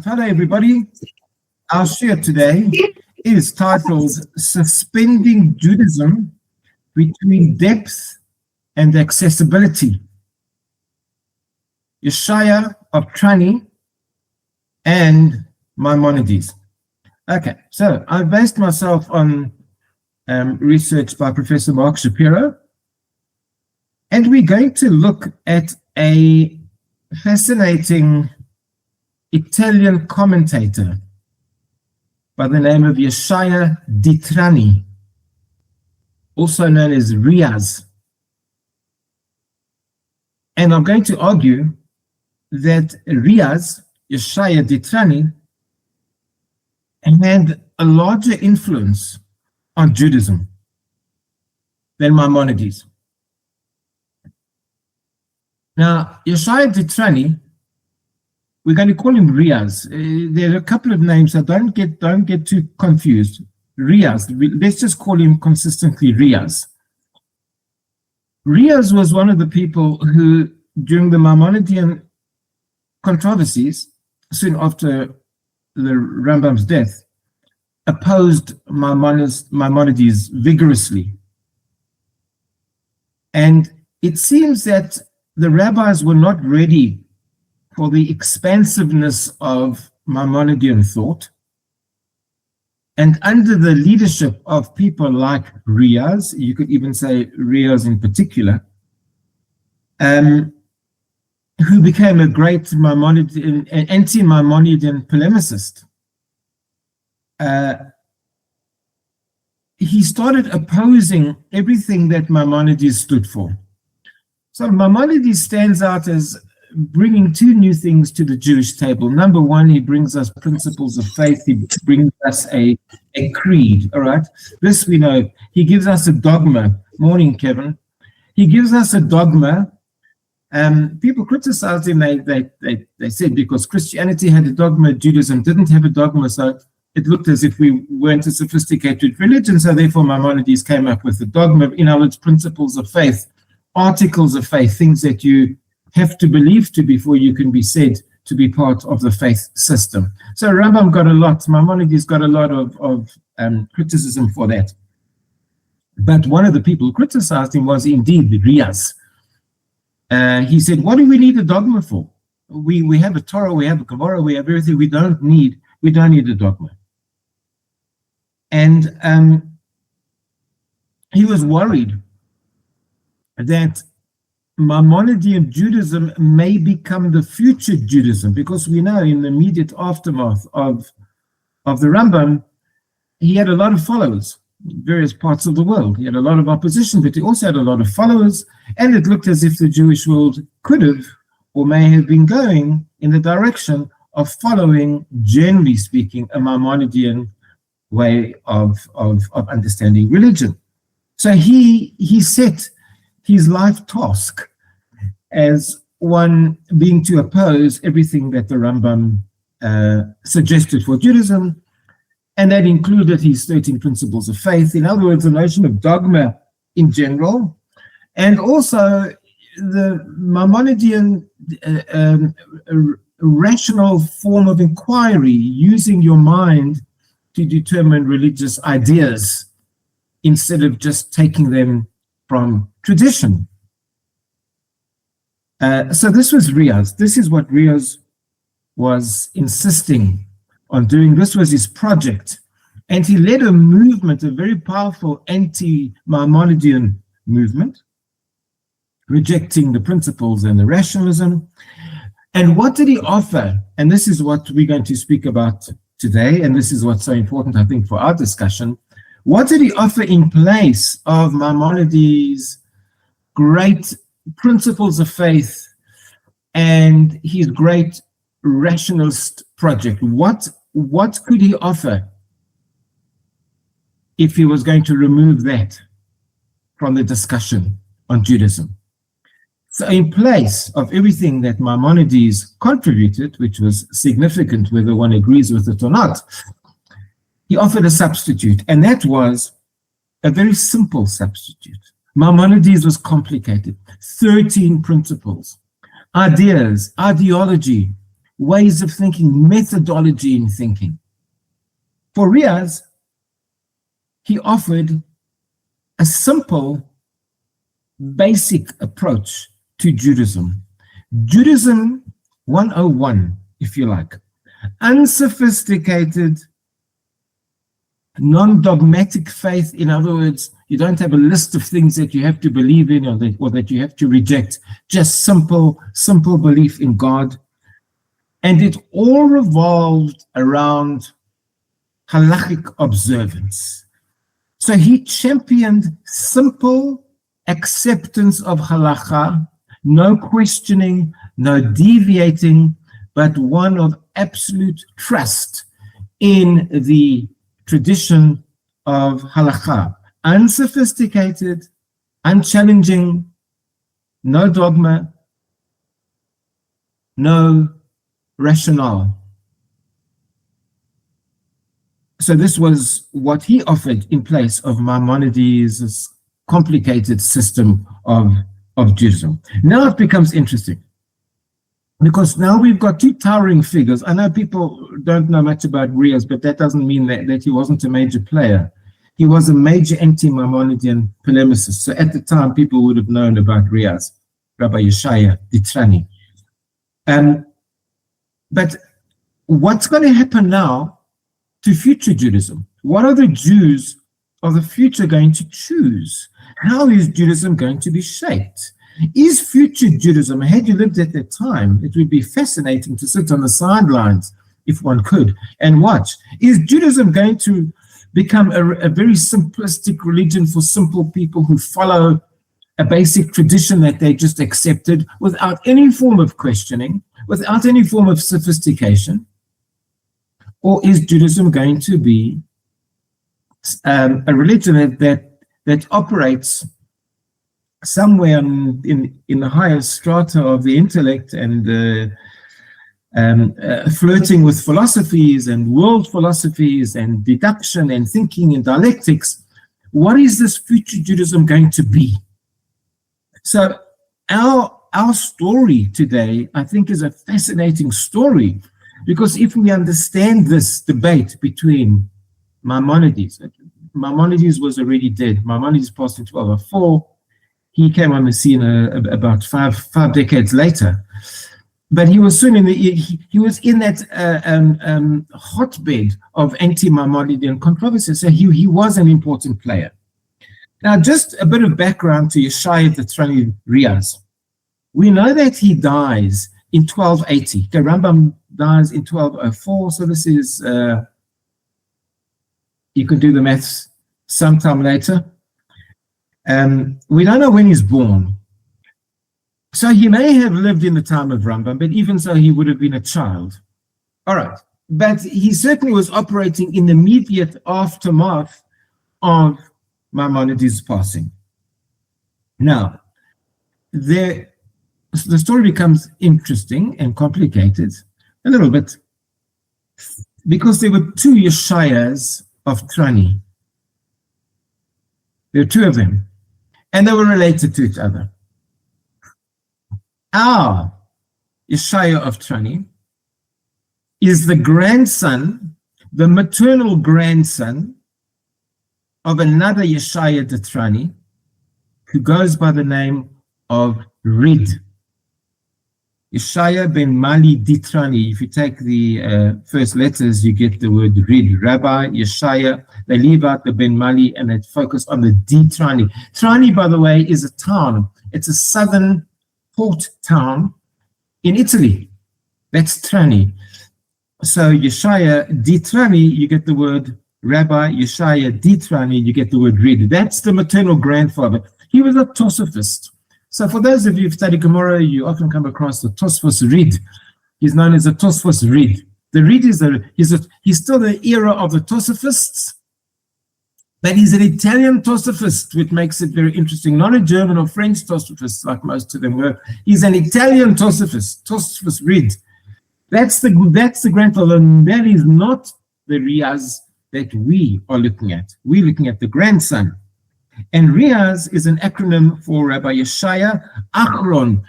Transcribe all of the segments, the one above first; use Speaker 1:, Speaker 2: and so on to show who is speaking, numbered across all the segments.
Speaker 1: Hello, everybody. Our share today is titled Suspending Judaism Between Depth and Accessibility. Yeshaya di Trani and Maimonides. Okay, so I've based myself on research by Professor Mark Shapiro, and we're going to look at a fascinating Italian commentator by the name of Yeshaya di Trani, also known as Riaz. And I'm going to argue that Riaz, Yeshaya di Trani, had a larger influence on Judaism than Maimonides. Now, Yeshaya di Trani, we're going to call him Riaz. There are a couple of names, so don't get too confused. Riaz, let's just call him consistently Riaz. Riaz was one of the people who, during the Maimonidean controversies, soon after the Rambam's death, opposed Maimonides vigorously. And it seems that the rabbis were not ready for the expansiveness of Maimonidean thought. And under the leadership of people like Riaz, you could even say Riaz in particular, who became a great anti-Maimonidean polemicist, he started opposing everything that Maimonides stood for. So Maimonides stands out as bringing two new things to the Jewish table. Number one, he brings us principles of faith. He brings us a creed, all right? This we know. He gives us a dogma. Morning, Kevin. He gives us a dogma. People criticized him. They said because Christianity had a dogma, Judaism didn't have a dogma, so it looked as if we weren't a sophisticated religion, so therefore Maimonides came up with the dogma, in other words, principles of faith, articles of faith, things that you have to believe to before you can be said to be part of the faith system. So Rambam got a lot, Maimonides got a lot of criticism for that. But one of the people who criticized him was indeed Riaz. He said, what do we need a dogma for? We have a Torah, we have a Gemara, we have everything. We don't need a dogma. And he was worried that Maimonidean Judaism may become the future Judaism, because we know in the immediate aftermath of the Rambam, he had a lot of followers in various parts of the world. He had a lot of opposition, but he also had a lot of followers, and it looked as if the Jewish world could have or may have been going in the direction of following, generally speaking, a Maimonidean way of understanding religion. So he set his life task as one being to oppose everything that the Rambam suggested for Judaism, and that included his 13 principles of faith. In other words, the notion of dogma in general, and also the Maimonidean rational form of inquiry, using your mind to determine religious ideas instead of just taking them from tradition. So this was Riaz. This is what Riaz was insisting on doing. This was his project. And he led a movement, a very powerful anti-Maimonidean movement, rejecting the principles and the rationalism. And what did he offer? And this is what we're going to speak about today, and this is what's so important, I think, for our discussion. What did he offer in place of Maimonides' great principles of faith and his great rationalist project? What could he offer if he was going to remove that from the discussion on Judaism? So in place of everything that Maimonides contributed, which was significant whether one agrees with it or not, he offered a substitute, and that was a very simple substitute. Maimonides was complicated. 13 principles, ideas, ideology, ways of thinking, methodology in thinking. For Riaz, he offered a simple, basic approach to Judaism. Judaism 101, if you like. Unsophisticated, non-dogmatic faith. In other words, you don't have a list of things that you have to believe in or that you have to reject. Just simple belief in God. And it all revolved around halachic observance. So he championed simple acceptance of halacha, no questioning, no deviating, but one of absolute trust in the tradition of halakha. Unsophisticated, unchallenging, no dogma, no rationale. So this was what he offered in place of Maimonides' complicated system of Judaism. Now it becomes interesting, because now we've got two towering figures. I know people don't know much about Riaz, but that doesn't mean that he wasn't a major player. He was a major anti-Maimonidean polemicist. So at the time, people would have known about Riaz, Rabbi Yeshaya di Trani. But what's going to happen now to future Judaism? What are the Jews of the future going to choose? How is Judaism going to be shaped? Is future Judaism, had you lived at that time, it would be fascinating to sit on the sidelines, if one could, and watch. Is Judaism going to become a very simplistic religion for simple people who follow a basic tradition that they just accepted without any form of questioning, without any form of sophistication? Or is Judaism going to be a religion that operates somewhere in the higher strata of the intellect and flirting with philosophies and world philosophies and deduction and thinking and dialectics? What is this future Judaism going to be? So our story today, I think, is a fascinating story, because if we understand this debate between Maimonides was already dead. Maimonides passed in 1204. He came on the scene about five decades later. But he was soon he was in that hotbed of anti-Maimonidean controversy. So he was an important player. Now, just a bit of background to Yeshaya di Trani Riaz. We know that he dies in 1280. The Rambam dies in 1204. So this is, you can do the maths sometime later. We don't know when he's born. So he may have lived in the time of Rambam, but even so, he would have been a child. All right. But he certainly was operating in the immediate aftermath of Maimonides' passing. Now, the story becomes interesting and complicated a little bit, because there were two Yeshayas of Trani. There were two of them, and they were related to each other. Our Yeshaya of Trani is the grandson, the maternal grandson of another Yeshaya di Trani, who goes by the name of Rid. Yeshaya ben Mali di Trani. If you take the first letters, you get the word Rid. Rabbi, Yeshaya. They leave out the ben Mali and they focus on the di Trani. Trani, by the way, is a town. It's a southern port town in Italy. That's Trani. So Yeshaya di Trani, you get the word Rabbi. Yeshaya di Trani, you get the word Rid. That's the maternal grandfather. He was a Tosafist. So for those of you who've studied Gemara, you often come across the Tosfos Rid. He's known as a Tosfos Rid. The Rid he's still the era of the Tosafists, but he's an Italian Tosafist, which makes it very interesting. Not a German or French Tosafist like most of them were. He's an Italian Tosafist, Tosfos Rid. That's the grandfather, and that is not the Riaz that we are looking at. We're looking at the grandson. And Riaz is an acronym for Rabbi Yeshaya Achron.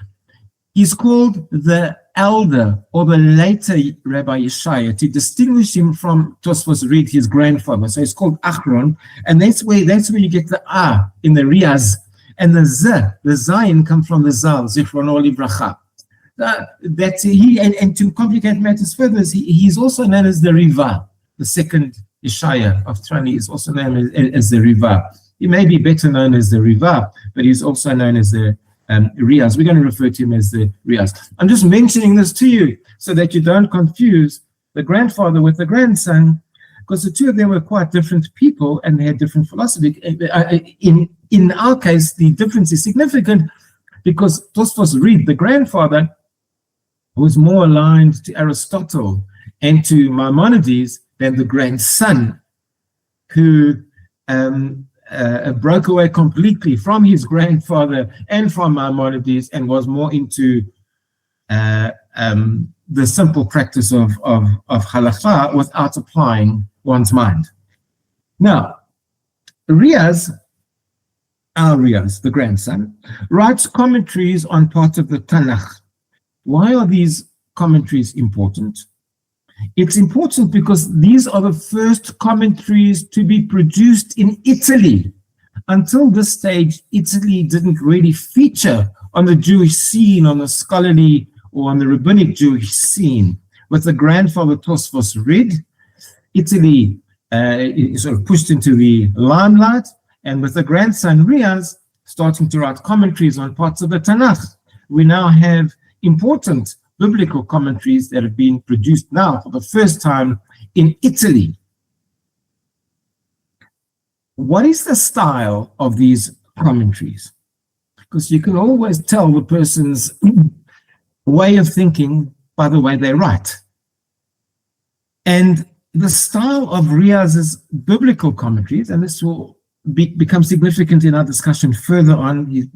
Speaker 1: He's called the elder or the later Rabbi Yeshaya to distinguish him from Tosfos Reed, his grandfather. So it's called Achron, and that's where you get the A in the Riaz, and the Z, the Zayin, come from the Zal, Zichrono Livracha. That he, and to complicate matters further, he's also known as the Riva. The second Yeshaya of Trani is also known as the Riva. He may be better known as the Riva, but he's also known as the Riaz. We're going to refer to him as the Riaz. I'm just mentioning this to you so that you don't confuse the grandfather with the grandson, because the two of them were quite different people and they had different philosophy. In our case, the difference is significant because Tosfos Reed, the grandfather, was more aligned to Aristotle and to Maimonides than the grandson, who broke away completely from his grandfather and from Maimonides and was more into the simple practice of halakha without applying one's mind. Now, Riaz, our Riaz, the grandson, writes commentaries on part of the Tanakh. Why are these commentaries important? It's important because these are the first commentaries to be produced in Italy. Until this stage, Italy didn't really feature on the Jewish scene, on the scholarly or on the rabbinic Jewish scene. With the grandfather Tosfos Reed, Italy is sort of pushed into the limelight, and with the grandson Riaz starting to write commentaries on parts of the Tanakh, we now have important biblical commentaries that have been produced now for the first time in Italy. What is the style of these commentaries? Because you can always tell the person's way of thinking by the way they write. And the style of Riaz's biblical commentaries, and this will become significant in our discussion further on,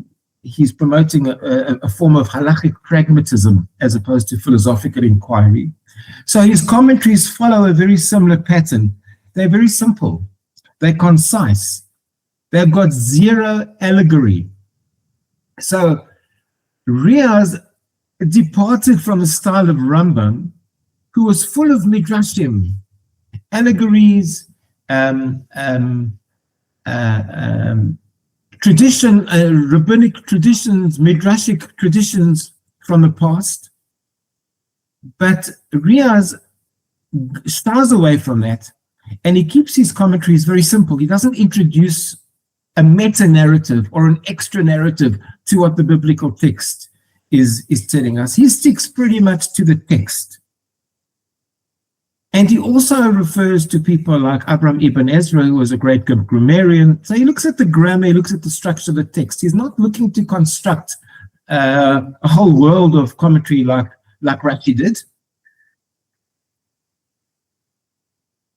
Speaker 1: he's promoting a form of halachic pragmatism as opposed to philosophical inquiry. So his commentaries follow a very similar pattern. They're very simple. They're concise. They've got zero allegory. So Riaz departed from the style of Rambam, who was full of midrashim, allegories, tradition, rabbinic traditions, midrashic traditions from the past. But Riaz stars away from that, and he keeps his commentaries very simple. He doesn't introduce a meta-narrative or an extra narrative to what the biblical text is telling us. He sticks pretty much to the text. And he also refers to people like Abraham ibn Ezra, who was a great grammarian. So he looks at the grammar, he looks at the structure of the text. He's not looking to construct a whole world of commentary like Rashi did.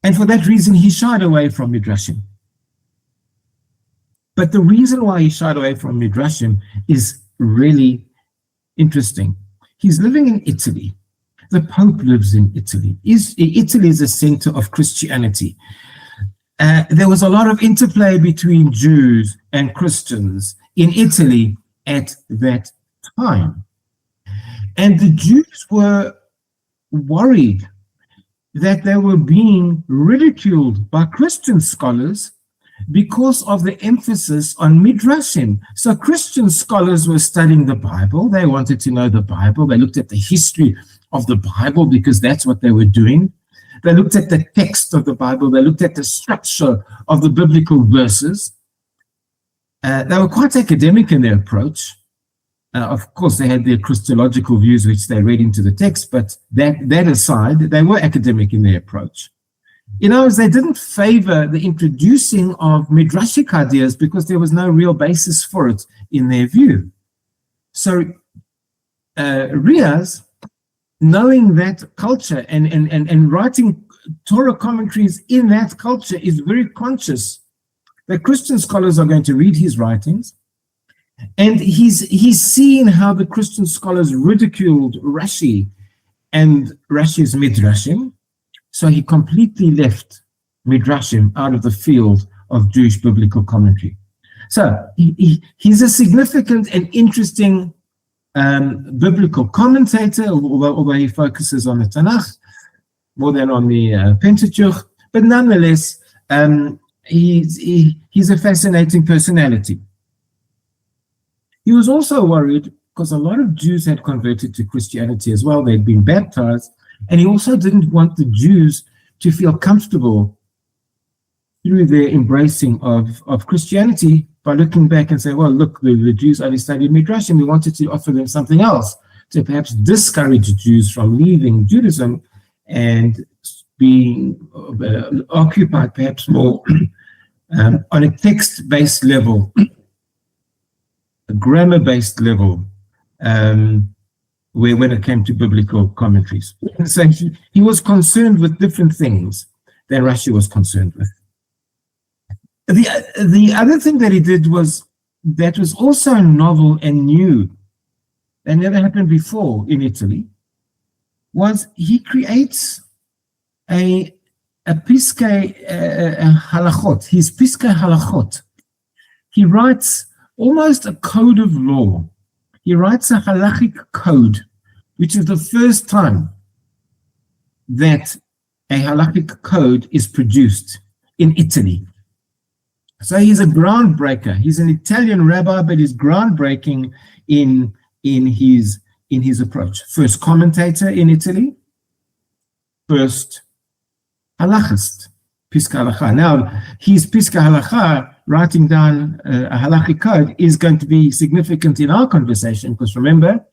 Speaker 1: And for that reason, he shied away from Midrashim. But the reason why he shied away from Midrashim is really interesting. He's living in Italy. The Pope lives in Italy. Italy is a center of Christianity. There was a lot of interplay between Jews and Christians in Italy at that time. And the Jews were worried that they were being ridiculed by Christian scholars because of the emphasis on Midrashim. So Christian scholars were studying the Bible. They wanted to know the Bible. They looked at the history of the Bible because that's what they were doing. They looked at the text of the Bible. They looked at the structure of the biblical verses. They were quite academic in their approach. Of course, they had their Christological views, which they read into the text, but that aside, they were academic in their approach. In other words, they didn't favor the introducing of midrashic ideas because there was no real basis for it in their view. So Riaz, knowing that culture and writing Torah commentaries in that culture, is very conscious that Christian scholars are going to read his writings. And he's seen how the Christian scholars ridiculed Rashi and Rashi's Midrashim. So he completely left Midrashim out of the field of Jewish biblical commentary. So he's a significant and interesting biblical commentator, although he focuses on the Tanakh more than on the Pentateuch, but nonetheless, he's a fascinating personality. He was also worried because a lot of Jews had converted to Christianity as well. They'd been baptized, and he also didn't want the Jews to feel comfortable through their embracing of Christianity by looking back and say, well, look, the Jews only studied Midrash, and we wanted to offer them something else to perhaps discourage Jews from leaving Judaism and being occupied perhaps more on a text-based level, a grammar-based level, where when it came to biblical commentaries. So he was concerned with different things than Rashi was concerned with. The other thing that he did that was also novel and new, that never happened before in Italy, was he creates a Piskei Halachot, his Piskei Halachot. He writes almost a code of law. He writes a halachic code, which is the first time that a halachic code is produced in Italy. So he's a groundbreaker. He's an Italian rabbi, but he's groundbreaking in his approach. First commentator in Italy, first halachist, Piskei Halacha. Now, his Piskei Halacha, writing down a halachic code, is going to be significant in our conversation, because remember,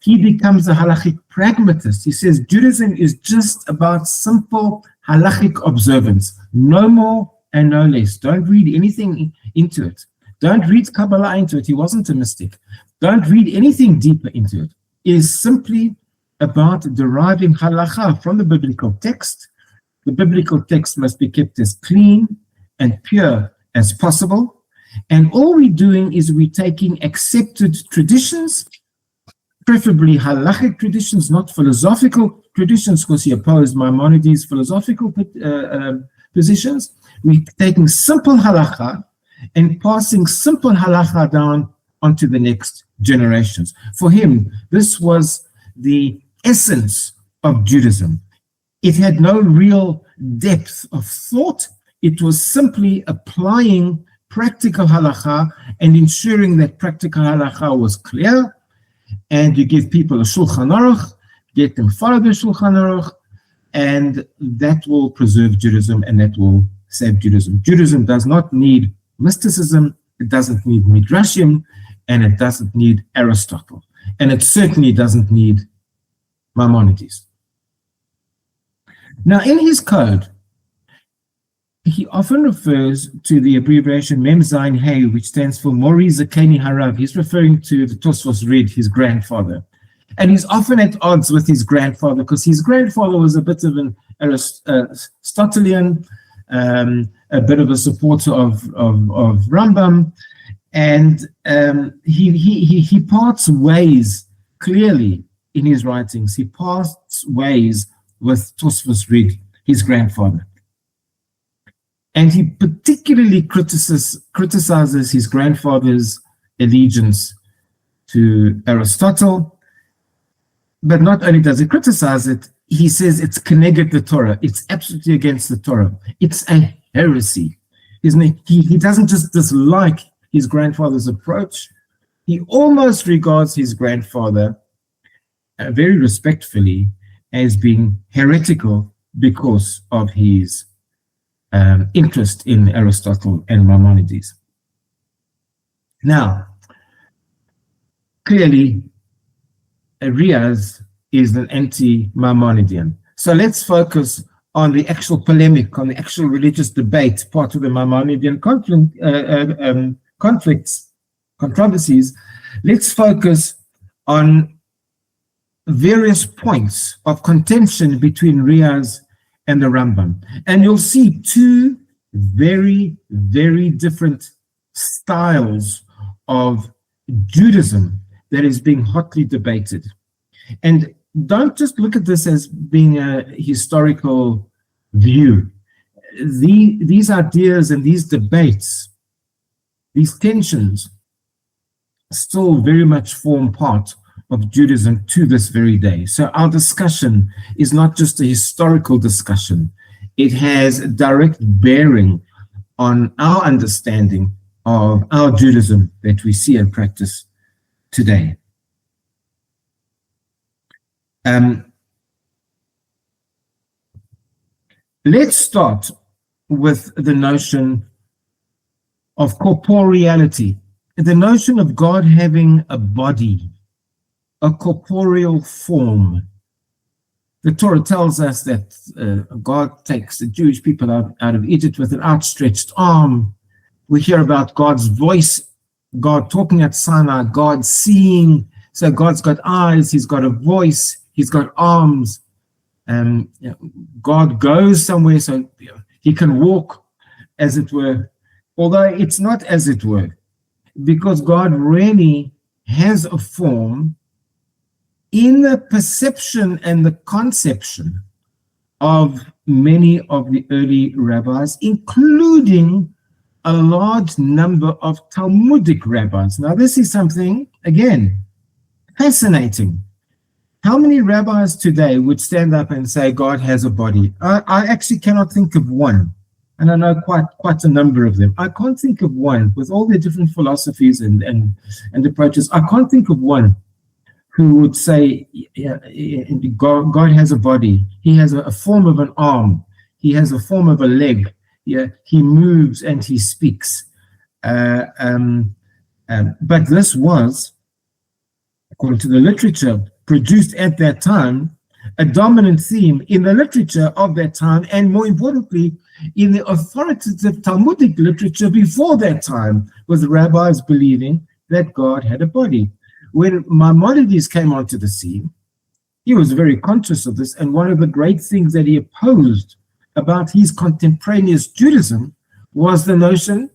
Speaker 1: he becomes a halachic pragmatist. He says Judaism is just about simple halachic observance, no more and no less. Don't read anything into it. Don't read Kabbalah into it. He wasn't a mystic. Don't read anything deeper into it. It is simply about deriving halacha from the biblical text. The biblical text must be kept as clean and pure as possible. And all we're doing is we're taking accepted traditions, preferably halachic traditions, not philosophical traditions, because he opposed Maimonides' philosophical positions. We're taking simple halacha and passing simple halacha down onto the next generations. For him, this was the essence of Judaism. It had no real depth of thought. It was simply applying practical halacha and ensuring that practical halacha was clear. And you give people a Shulchan Aruch, get them follow the Shulchan Aruch, and that will preserve Judaism and that will save Judaism. Judaism does not need mysticism, it doesn't need Midrashim, and it doesn't need Aristotle. And it certainly doesn't need Maimonides. Now, in his code, he often refers to the abbreviation Mem Zayin Hey, which stands for Mori Zakeni Harav. He's referring to the Tosfos Rid, his grandfather. And he's often at odds with his grandfather, because his grandfather was a bit of an Aristotelian, a bit of a supporter of Rambam, and he parts ways clearly in his writings. He parts ways with Tosfos Rid, his grandfather. And he particularly criticizes his grandfather's allegiance to Aristotle. But not only does he criticize it, he says it's keneged the Torah. It's absolutely against the Torah. It's a heresy, isn't it? He doesn't just dislike his grandfather's approach. He almost regards his grandfather very respectfully as being heretical because of his interest in Aristotle and Maimonides. Now, clearly, Riaz is an anti-Maimonidean. So let's focus on the actual polemic, on the actual religious debate, part of the Maimonidean controversies. Let's focus on various points of contention between Riaz and the Rambam. And you'll see two very, very different styles of Judaism that is being hotly debated. And don't just look at this as being a historical view. These ideas and these debates, these tensions, still very much form part of Judaism to this very day. So our discussion is not just a historical discussion. It has direct bearing on our understanding of our Judaism that we see and practice today. Let's start with the notion of corporeality, the notion of God having a body, a corporeal form. The Torah tells us that God takes the Jewish people out of Egypt with an outstretched arm. We hear about God's voice, God talking at Sinai, God seeing. So God's got eyes, he's got a voice, he's got arms. God goes somewhere so he can walk, as it were, although it's not as it were, because God really has a form in the perception and the conception of many of the early rabbis, including a large number of Talmudic rabbis. Now, this is something, again, fascinating. How many rabbis today would stand up and say God has a body? I actually cannot think of one, and I know quite a number of them. I can't think of one, with all their different philosophies and approaches. I can't think of one who would say God has a body. He has a form of an arm. He has a form of a leg. Yeah, he moves and he speaks. But this was, according to the literature produced at that time, a dominant theme in the literature of that time, and more importantly, in the authoritative Talmudic literature before that time, with rabbis believing that God had a body. When Maimonides came onto the scene, he was very conscious of this, and one of the great things that he opposed about his contemporaneous Judaism was the notion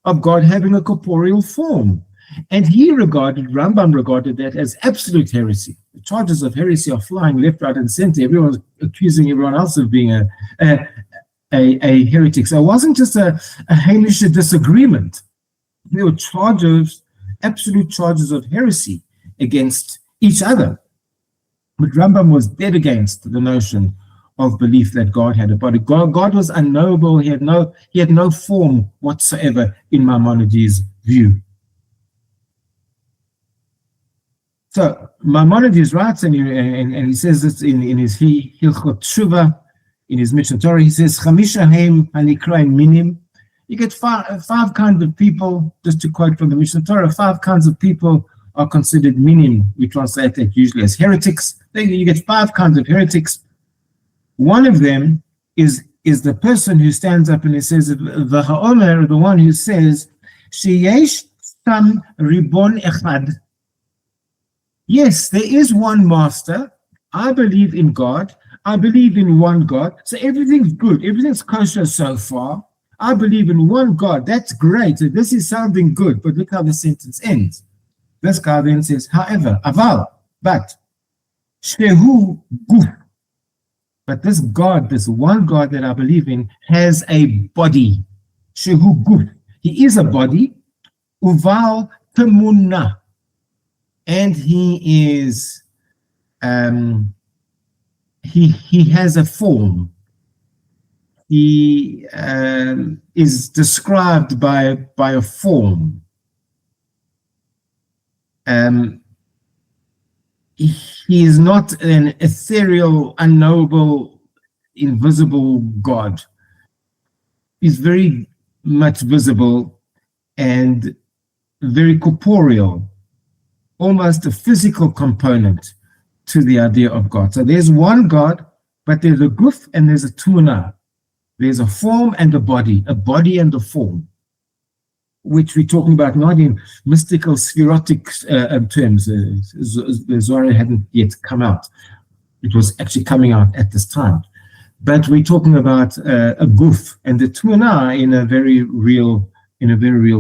Speaker 1: of God having a corporeal form. And Rambam regarded that as absolute heresy. The charges of heresy are flying left, right, and center. Everyone's accusing everyone else of being a heretic. So it wasn't just a Hamish disagreement. There were absolute charges of heresy against each other. But Rambam was dead against the notion of belief that God had a body. God was unknowable. He had no form whatsoever in Maimonides' view. So Maimonides writes, and he says this in his Hilchot Tshuva, in his Mishnah Torah. He says, "Chamisha heim hanikraim minim." You get five kinds of people, just to quote from the Mishnah Torah, 5 kinds of people are considered minim. We translate that usually as heretics. Then you get 5 kinds of heretics. One of them is the person who stands up and he says, the ha'omer, the one who says, sheyesh sam ribon echad. Yes, there is one master. I believe in God. I believe in one God. So everything's good. Everything's kosher so far. I believe in one God. That's great. So this is sounding good. But look how the sentence ends. This guy then says, however, aval, but, shehu guf. But this God, this one God that I believe in, has a body. Shehu guf. He is a body. Uval temunah. And he is, he has a form. He is described by a form. He is not an ethereal, unknowable, invisible God. He's very much visible and very corporeal, almost a physical component to the idea of God. So there's one God, but there's a guf and there's a tuna. There's a form and a body and a form, which we're talking about not in mystical, spherotic terms. The Zohar hadn't yet come out. It was actually coming out at this time. But we're talking about a guf and the tuna in a very real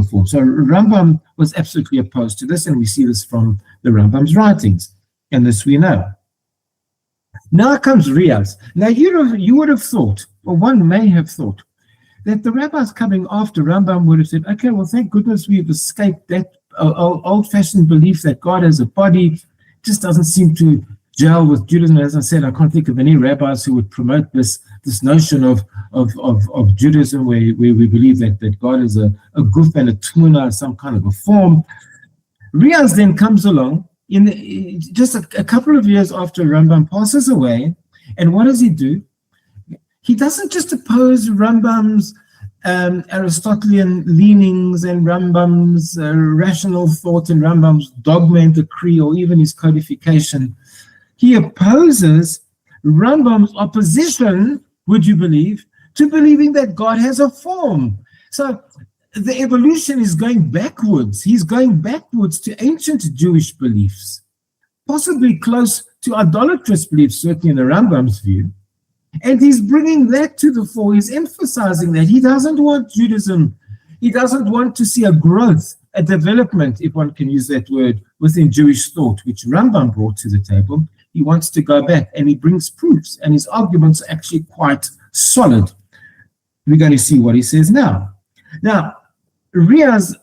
Speaker 1: form. So Rambam was absolutely opposed to this, and we see this from the Rambam's writings, and this we know. Now comes Riaz. Now you would have thought, or one may have thought, that the rabbis coming after Rambam would have said, okay, well, thank goodness we've escaped that old-fashioned belief that God has a body. just doesn't seem to gel with Judaism. As I said, I can't think of any rabbis who would promote this notion of Judaism where we believe that God is a guf and a tmuna, some kind of a form. Riaz then comes along just a couple of years after Rambam passes away, and what does he do? He doesn't just oppose Rambam's Aristotelian leanings and Rambam's rational thought and Rambam's dogma and decree, or even his codification. He opposes Rambam's opposition, would you believe, to believing that God has a form. So the evolution is going backwards. He's going backwards to ancient Jewish beliefs, possibly close to idolatrous beliefs, certainly in the Rambam's view. And he's bringing that to the fore. He's emphasizing that he doesn't want Judaism. He doesn't want to see a growth, a development, if one can use that word, within Jewish thought, which Rambam brought to the table. He wants to go back, and he brings proofs, and his arguments are actually quite solid. We're going to see what he says now. Now, Riaz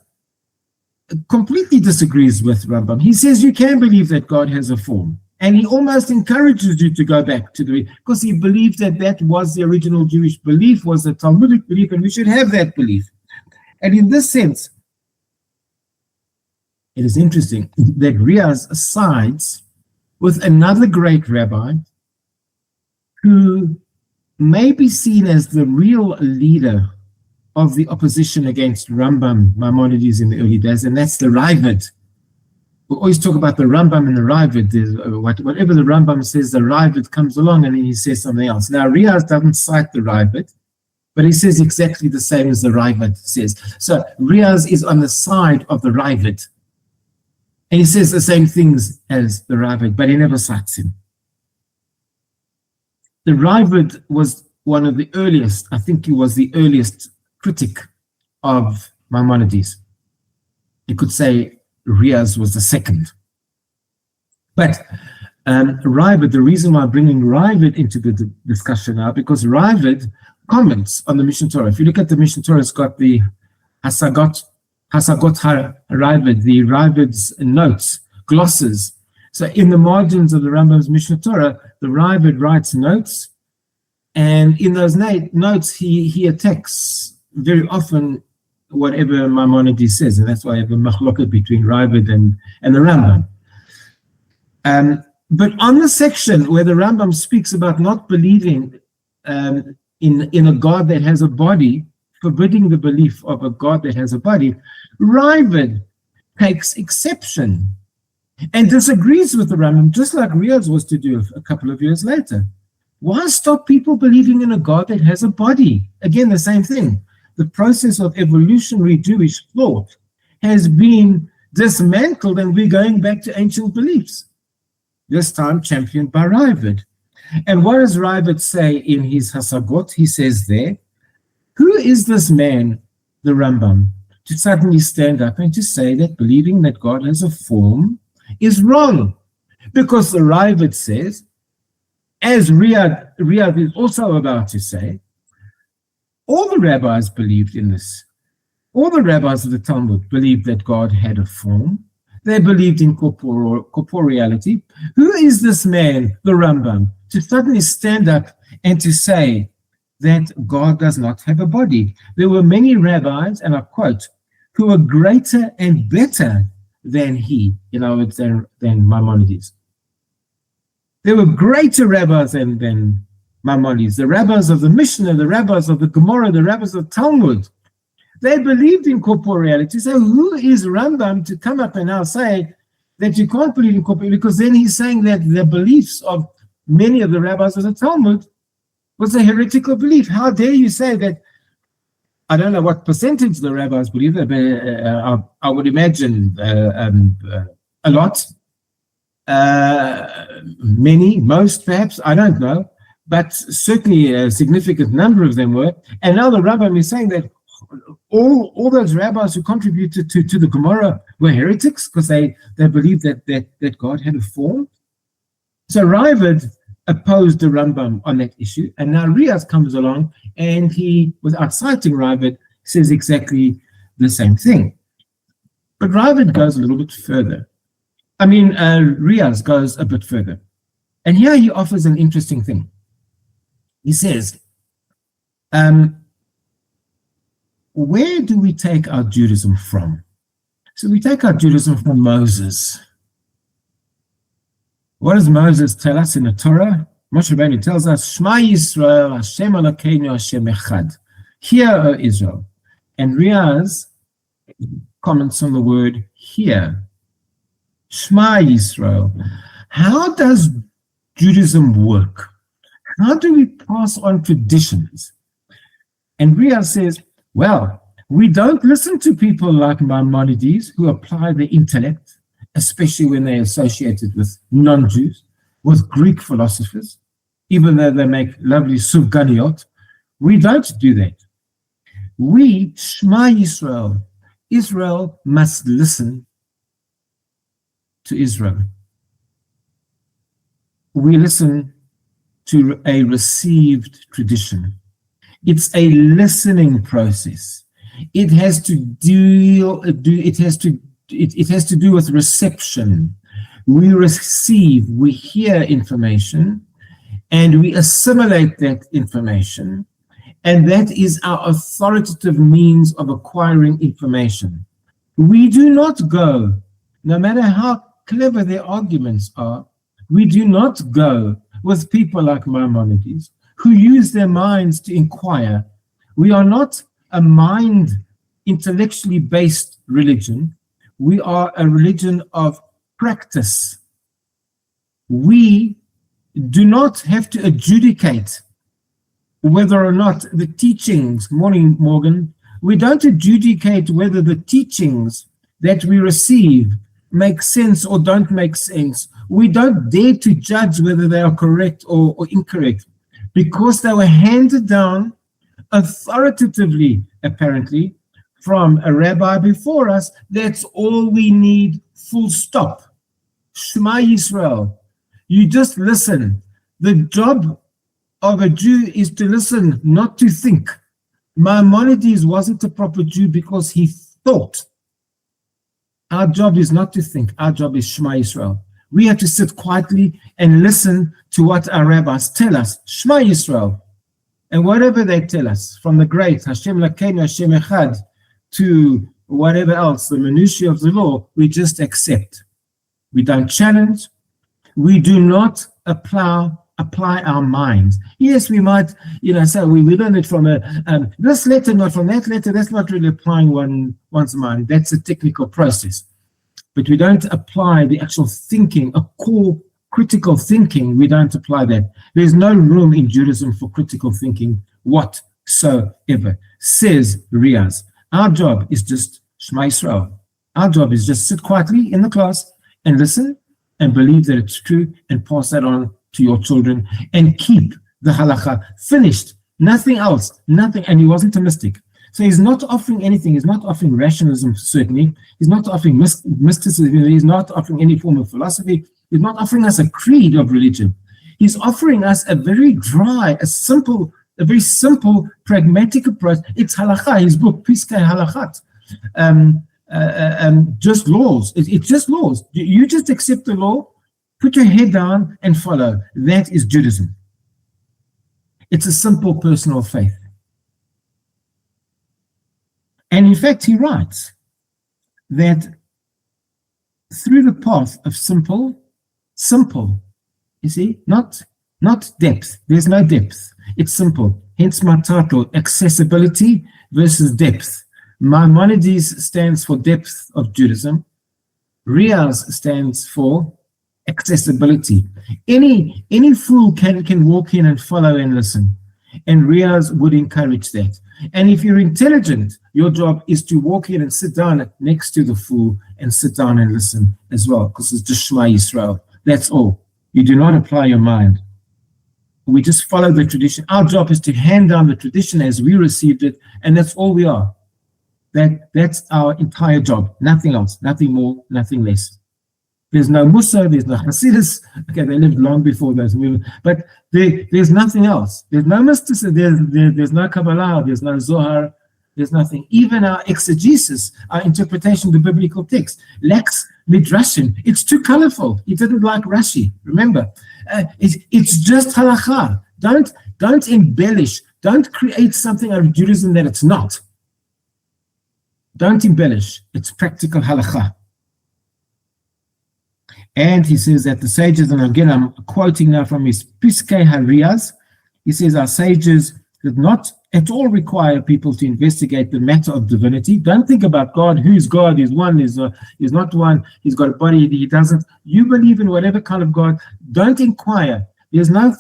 Speaker 1: completely disagrees with Rambam. He says you can believe that God has a form. And he almost encourages you to go back to because he believed that was the original Jewish belief, was the Talmudic belief, and we should have that belief. And in this sense, it is interesting that Riaz sides with another great rabbi who may be seen as the real leader of the opposition against Rambam, Maimonides in the early days, and that's the Ravid. We always talk about the Rambam and the Ravid. Whatever the Rambam says, the Ravid comes along and then he says something else. Now, Riaz doesn't cite the Ravid, but he says exactly the same as the Ravid says. So Riaz is on the side of the Ravid. And he says the same things as the Ravid, but he never cites him. The Ravid was one of the earliest, I think he was the earliest critic of Maimonides. You could say Riaz was the second. But Ravid, the reason why I'm bringing Ravid into the discussion now, because Ravid comments on the Mishnah Torah. If you look at the Mishnah Torah, it's got the Hasagot Ravid, the Ravid's notes, glosses. So in the margins of the Rambam's Mishnah Torah, the Ravid writes notes, and in those notes he attacks very often whatever Maimonides says, and that's why I have a machloket between Ravid and the Rambam. But on the section where the Rambam speaks about not believing in a God that has a body, forbidding the belief of a God that has a body, Ravid takes exception and disagrees with the Rambam, just like Riaz was to do a couple of years later. Why stop people believing in a God that has a body? Again, the same thing. The process of evolutionary Jewish thought has been dismantled, and we're going back to ancient beliefs, this time championed by Ravid. And what does Ravid say in his Hasagot? He says there, who is this man, the Rambam, to suddenly stand up and to say that believing that God has a form is wrong? Because the Ravid says, as Riaz is also about to say, all the rabbis believed in this. All the rabbis of the Talmud believed that God had a form. They believed in corporeality. Who is this man, the Rambam, to suddenly stand up and to say that God does not have a body? There were many rabbis, and I quote, who were greater and better than he, than Maimonides. There were greater rabbis than Maimonides, the rabbis of the Mishnah, the rabbis of the Gemara, the rabbis of Talmud. They believed in corporeality. So who is Rambam to come up and now say that you can't believe in corporeality? Because then he's saying that the beliefs of many of the rabbis of the Talmud was a heretical belief. How dare you say that? I don't know what percentage the rabbis believe, but I would imagine a lot. Many, most perhaps, I don't know. But certainly a significant number of them were. And now the Rambam is saying that all those rabbis who contributed to the Gemara were heretics because they believed that God had a form. So Ravid opposed the Rambam on that issue. And now Riaz comes along and he, without citing Ravid, says exactly the same thing. But Ravid goes a little bit further. Riaz goes a bit further. And here he offers an interesting thing. He says, where do we take our Judaism from? So we take our Judaism from Moses. What does Moses tell us in the Torah? Moshe Rabbeinu tells us, Shema Yisrael, Hashem Elokeinu, Hashem Echad. Hear, O Israel. And Riaz comments on the word hear. Shema Yisrael. How does Judaism work? How do we pass on traditions? And Riaz says, well, we don't listen to people like Maimonides who apply the intellect, especially when they're associated with non-Jews, with Greek philosophers, even though they make lovely subganiot. We don't do that. We, Shema Yisrael, Israel must listen to Israel. We listen to a received tradition. It's a listening process. It has to do with reception. We receive, we hear information, and we assimilate that information, and that is our authoritative means of acquiring information. We do not go, no matter how clever their arguments are, we do not go with people like Maimonides who use their minds to inquire. We are not a mind intellectually based religion. We are a religion of practice. We do not have to adjudicate whether or not the teachings, morning Morgan, we don't adjudicate whether the teachings that we receive make sense or don't make sense. We don't dare to judge whether they are correct or incorrect, because they were handed down authoritatively, apparently, from a rabbi before us. That's all we need, full stop. Shema Yisrael. You just listen. The job of a Jew is to listen, not to think. Maimonides wasn't a proper Jew because he thought. Our job is not to think. Our job is Shema Yisrael. We have to sit quietly and listen to what our rabbis tell us. Shema Yisrael. And whatever they tell us, from the great Hashem Elokeinu, Hashem Echad, to whatever else, the minutiae of the law, we just accept. We don't challenge. We do not apply our minds. Yes, we might, say we learn it from this letter, not from that letter. That's not really applying one's mind. That's a technical process. But we don't apply the actual thinking, a core critical thinking. We don't apply that. There's no room in Judaism for critical thinking whatsoever, says Riaz. Our job is just Shema Yisrael. Our job is just sit quietly in the class and listen and believe that it's true and pass that on to your children and keep the halakha finished. Nothing else, nothing. And he wasn't a mystic. So he's not offering anything. He's not offering rationalism, certainly. He's not offering mysticism. He's not offering any form of philosophy. He's not offering us a creed of religion. He's offering us a very dry, a very simple, pragmatic approach. It's halakha, his book, Piskei Halachat. Just laws. It's just laws. You just accept the law, put your head down and follow. That is Judaism. It's a simple personal faith. And in fact, he writes that through the path of simple, you see, not depth. There's no depth. It's simple. Hence my title, Accessibility versus Depth. Maimonides stands for depth of Judaism. Riaz stands for accessibility. Any fool can walk in and follow and listen. And Riaz would encourage that. And if you're intelligent, your job is to walk in and sit down next to the fool and sit down and listen as well, because it's just Shema Yisrael. That's all. You do not apply your mind. We just follow the tradition. Our job is to hand down the tradition as we received it, and that's all we are. That's our entire job. Nothing else, nothing more, nothing less. There's no Musa, there's no Hasidus. Okay, they lived long before those movements, but there's nothing else. There's no mysticism, there's no Kabbalah, there's no Zohar. There's nothing. Even our exegesis, our interpretation of the biblical text, lacks midrashim. It's too colorful. He didn't like Rashi. Remember, it's just halakha. Don't embellish. Don't create something out of Judaism that it's not. Don't embellish. It's practical halakha. And he says that the sages, and again I'm quoting now from his Piskei Hariyas, he says our sages did not at all require people to investigate the matter of divinity. Don't think about God, who's God, is one, is not one, he's got a body, he doesn't. You believe in whatever kind of God. Don't inquire. There's no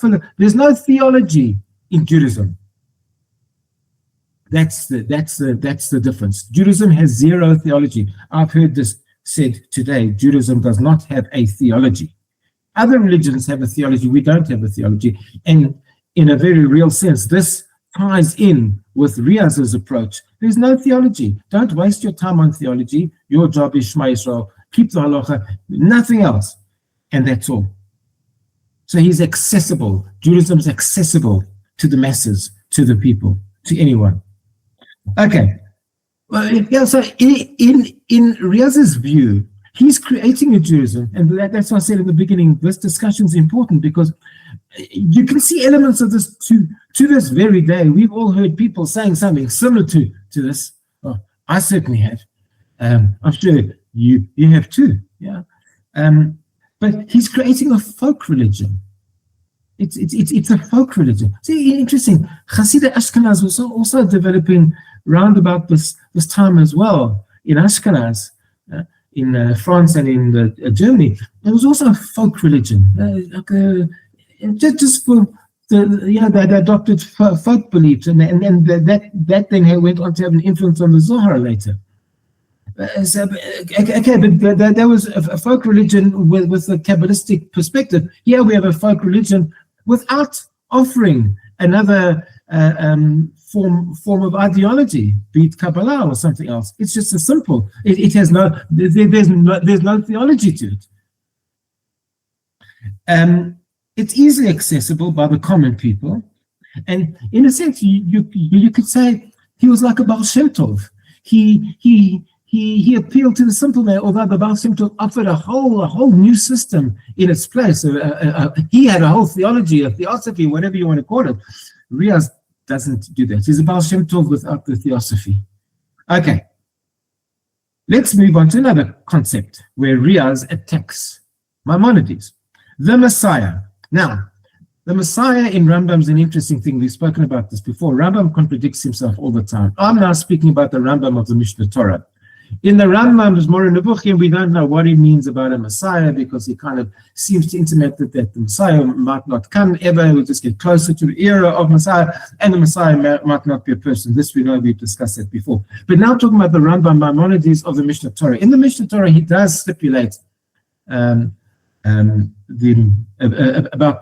Speaker 1: theology in Judaism. That's the difference. Judaism has zero theology. I've heard this said today. Judaism does not have a theology. Other religions have a theology. We don't have a theology. And in a very real sense, this ties in with Riaz's approach. There's no theology. Don't waste your time on theology. Your job is Shema Yisrael. Keep the halacha, nothing else. And that's all. So he's accessible. Judaism is accessible to the masses, to the people, to anyone. Okay. Well, yeah, so in Riaz's view, he's creating a Judaism, and that's why I said in the beginning, this discussion is important because you can see elements of this to this very day. We've all heard people saying something similar to this. Oh, I certainly have. I'm sure you have too. Yeah. But he's creating a folk religion. It's a folk religion. See, interesting. Hasidic Ashkenaz was also developing round about this time as well in Ashkenaz. In France and in Germany, there was also a folk religion, just for they adopted folk beliefs, and that then went on to have an influence on the Zohar later. Okay, but there was a folk religion with a Kabbalistic perspective. Here we have a folk religion without offering another form of ideology, be it Kabbalah or something else. It's just a simple. It has there's no theology to it. It's easily accessible by the common people, and in a sense, you could say he was like a Baal Shem Tov. He appealed to the simple man, although the Baal Shem Tov offered a whole new system in its place. He had a whole theology, a theosophy, whatever you want to call it. Riaz doesn't do that. He's a Baal Shem Tov without the theosophy. Okay. Let's move on to another concept where Riaz attacks Maimonides, the Messiah. Now, the Messiah in Rambam is an interesting thing. We've spoken about this before. Rambam contradicts himself all the time. I'm now speaking about the Rambam of the Mishnah Torah. In the Rambam's Moreh Nevuchim, we don't know what he means about a Messiah because he kind of seems to intimate that the Messiah might not come ever. We'll just get closer to the era of Messiah, and the Messiah might not be a person. This we know, we've discussed that before. But now talking about the Rambam Maimonides of the Mishnah Torah. In the Mishnah Torah, he does stipulate about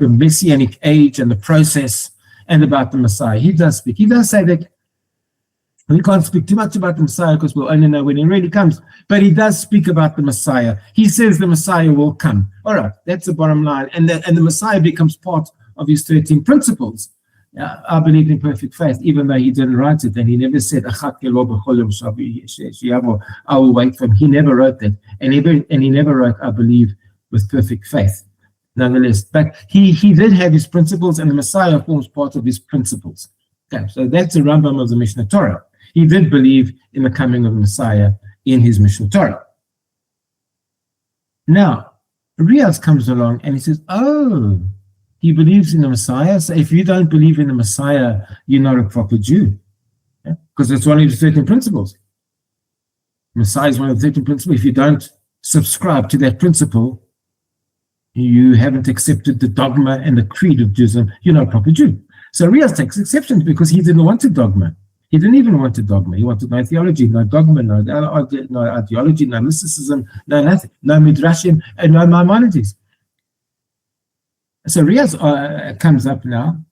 Speaker 1: the Messianic age and the process, and about the Messiah. He does speak. He does say that we can't speak too much about the Messiah because we'll only know when he really comes. But he does speak about the Messiah. He says the Messiah will come. All right, that's the bottom line. And the Messiah becomes part of his 13 principles. I believe in perfect faith, even though he didn't write it. And he never said, I will wait for him. He never wrote that. And he never wrote, I believe, with perfect faith. Nonetheless, but he did have his principles, and the Messiah forms part of his principles. Okay, so that's the Rambam of the Mishnah Torah. He did believe in the coming of the Messiah in his Mishnah Torah. Now, Riaz comes along and he says, oh, he believes in the Messiah. So if you don't believe in the Messiah, you're not a proper Jew. Because it's one of the 13 principles. Messiah is one of the 13 principles. If you don't subscribe to that principle, you haven't accepted the dogma and the creed of Judaism, you're not a proper Jew. So Riaz takes exception because he didn't want a dogma. He didn't even want a dogma. He wanted no theology, no dogma, no ideology, no mysticism, no nothing, no midrashim, and no Maimonides. So Riaz comes up now.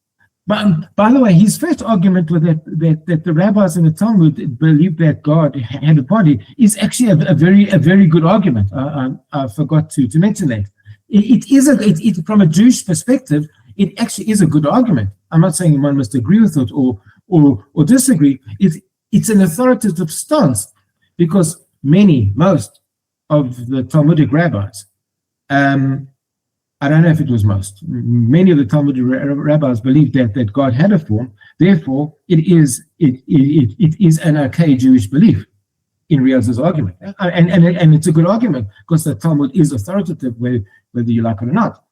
Speaker 1: But by the way, his first argument with that the rabbis in the Talmud believed that God had a body is actually a very good argument. I forgot to mention that. It from a Jewish perspective, it actually is a good argument. I'm not saying one must agree with it or disagree. it's an authoritative stance, because most of the Talmudic rabbis, I don't know if it was most, many of the Talmudic rabbis believed that God had a form. Therefore, it is an okay Jewish belief, in Riaz's argument. And it's a good argument, because the Talmud is authoritative, whether you like it or not.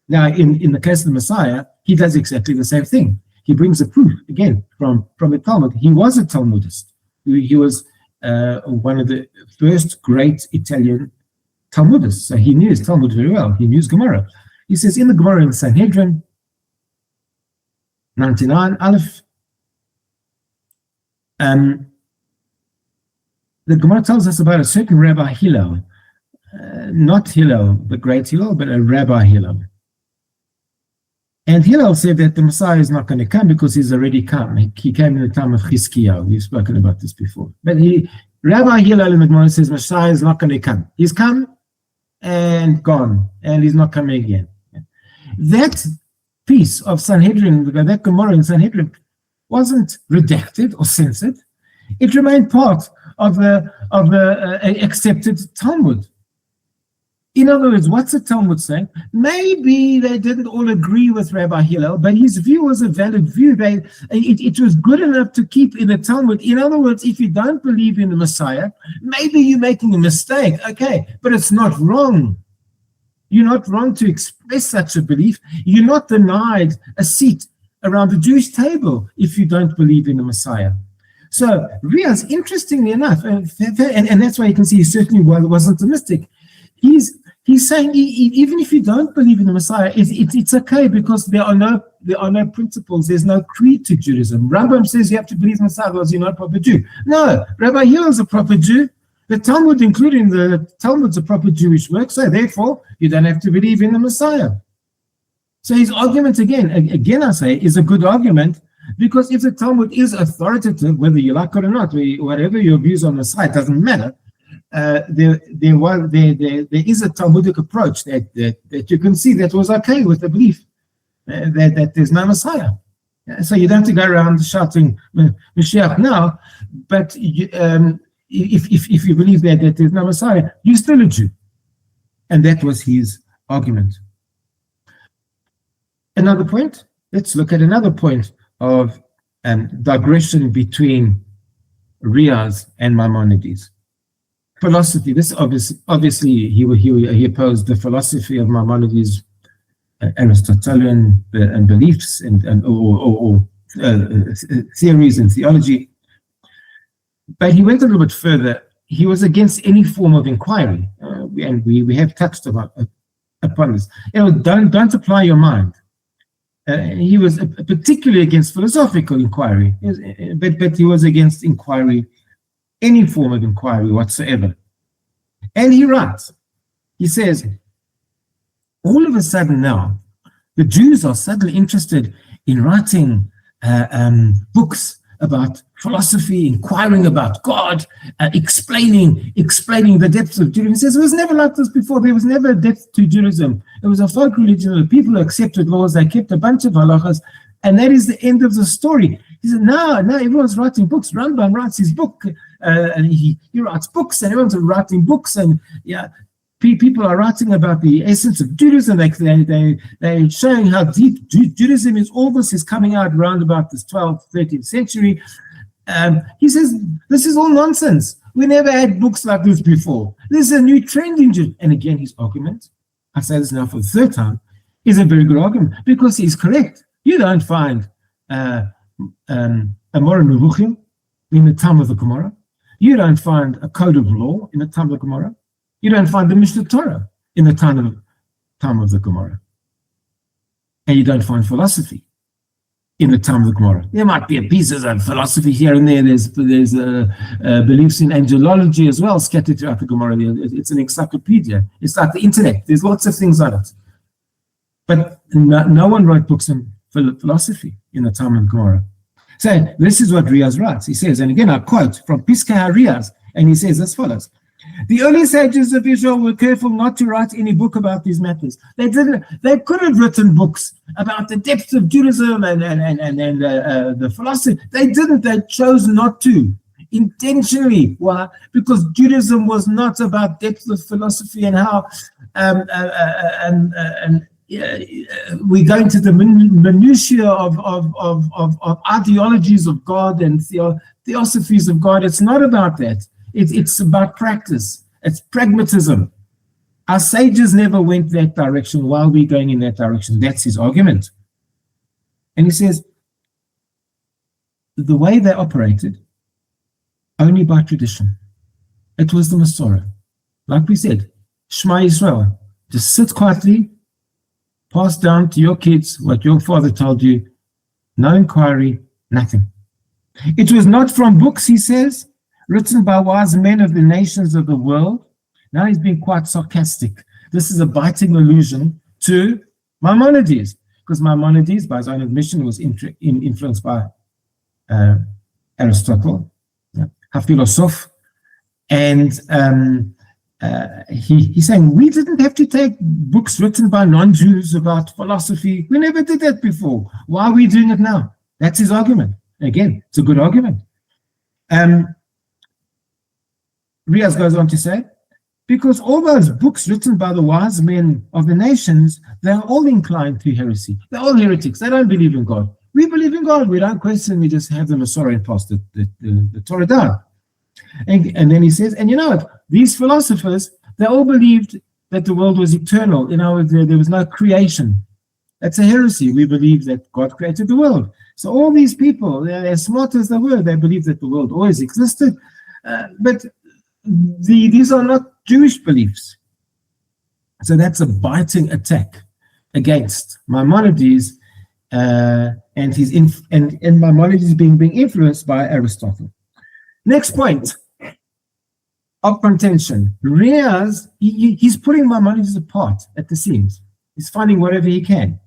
Speaker 1: Now, in the case of the Messiah, he does exactly the same thing. He brings a proof, again, from the Talmud. He was a Talmudist. He was one of the first great Italian Talmudists. So he knew his Talmud very well. He knew his Gemara. He says in the Gemara in Sanhedrin, 99 Aleph, the Gemara tells us about a certain Rabbi Hillel, not Hillel, the great Hillel, but a Rabbi Hillel. And Hillel said that the Messiah is not going to come because he's already come. He came in the time of Chizkiyahu. We've spoken about this before. But Rabbi Hillel in the Gemara says Messiah is not going to come. He's come and gone, and he's not coming again. That piece of Sanhedrin, that Gemara in Sanhedrin, wasn't redacted or censored. It remained part of the accepted Talmud. In other words, what's the Talmud saying? Maybe they didn't all agree with Rabbi Hillel, but his view was a valid view. It was good enough to keep in the Talmud. In other words, if you don't believe in the Messiah, maybe you're making a mistake. Okay, but it's not wrong. You're not wrong to express such a belief. You're not denied a seat around the Jewish table if you don't believe in the Messiah. So Riaz, interestingly enough, and that's why you can see he certainly wasn't a mystic. He's saying even if you don't believe in the Messiah, it's okay, because there are no principles. There's no creed to Judaism. Rambam says you have to believe in the Messiah, otherwise you're not a proper Jew. No, Rabbi Hillel's a proper Jew. The Talmud, including the Talmud's a proper Jewish work, so therefore you don't have to believe in the Messiah. So his argument again I say, is a good argument, because if the Talmud is authoritative, whether you like it or not, whatever your views on the Messiah, doesn't matter. There is a Talmudic approach that you can see that was okay with the belief that there's no Messiah. So you don't have to go around shouting Mashiach now, but if you believe that there's no Messiah, you're still a Jew. And that was his argument. Another point, let's look at another point of digression between Riaz and Maimonides. Philosophy. This obviously he opposed the philosophy of Maimonides, Aristotelian and beliefs or theories and theology. But he went a little bit further. He was against any form of inquiry, and we have touched upon this. Don't apply your mind. He was particularly against philosophical inquiry, but he was against inquiry, any form of inquiry whatsoever. And he writes, he says, all of a sudden now, the Jews are suddenly interested in writing books about philosophy, inquiring about God, explaining the depths of Judaism. He says it was never like this before. There was never a depth to Judaism. It was a folk religion. The people accepted laws. They kept a bunch of halachas, and that is the end of the story. He said, now everyone's writing books. Rambam writes his book, and he writes books, and everyone's writing books, and people are writing about the essence of Judaism. They're showing how deep Judaism is. All this is coming out around about this 12th, 13th century. He says, this is all nonsense. We never had books like this before. This is a new trend in Judaism. And again, his argument, I say this now for the third time, is a very good argument, because he's correct. You don't find a Moreh Nevuchim in the time of the Gemara. You don't find a code of law in the time of the Gemara. You don't find the Mishnah Torah in the time of the Gemara. And you don't find philosophy in the time of the Gemara. There might be pieces of philosophy here and there. There's beliefs in angelology as well scattered throughout the Gemara. It's an encyclopedia. It's like the internet. There's lots of things on it. But no one wrote books on philosophy in the time of the Gemara. So this is what Riaz writes. He says, and again I quote from Piskei Riaz, and he says as follows: the early sages of Israel were careful not to write any book about these matters. They didn't. They could have written books about the depths of Judaism and the philosophy. They didn't. They chose not to. intentionally. Why? Because Judaism was not about depth of philosophy and how we go into the minutiae of ideologies of God and theosophies of God. It's not about that. It's about practice. It's pragmatism. Our sages never went that direction. Why are we going in that direction? That's his argument. And he says, the way they operated, only by tradition. It was the Masorah. Like we said, Shema Yisrael. Just sit quietly, pass down to your kids what your father told you. No inquiry, nothing. It was not from books, he says, written by wise men of the nations of the world. Now he's being quite sarcastic. This is a biting allusion to Maimonides, because Maimonides, by his own admission, was influenced by Aristotle, a philosopher, and he's saying we didn't have to take books written by non-Jews about philosophy. We never did that before. Why are we doing it now? That's his argument. Again, it's a good argument. Riaz goes on to say, because all those books written by the wise men of the nations, they're all inclined to heresy. They're all heretics. They don't believe in God. We believe in God. We don't question. We just have the Masorah and pass the Torah down. And then he says, and you know what? These philosophers, they all believed that the world was eternal. You know, there was no creation. That's a heresy. We believe that God created the world. So all these people, they're as smart as they were, they believe that the world always existed. But these are not Jewish beliefs. So that's a biting attack against Maimonides and Maimonides being influenced by Aristotle. Next point of contention. Riaz, he's putting Maimonides apart at the seams. He's finding whatever he can.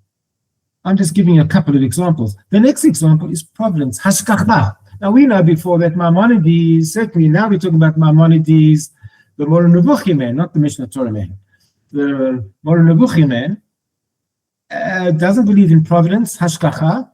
Speaker 1: I'm just giving you a couple of examples. The next example is providence, hashgacha. Now we know before that Maimonides, certainly now we're talking about Maimonides, the Moreh Nevuchim man, not the Mishnah Torah man. The Moreh Nevuchim man doesn't believe in providence, hashgacha.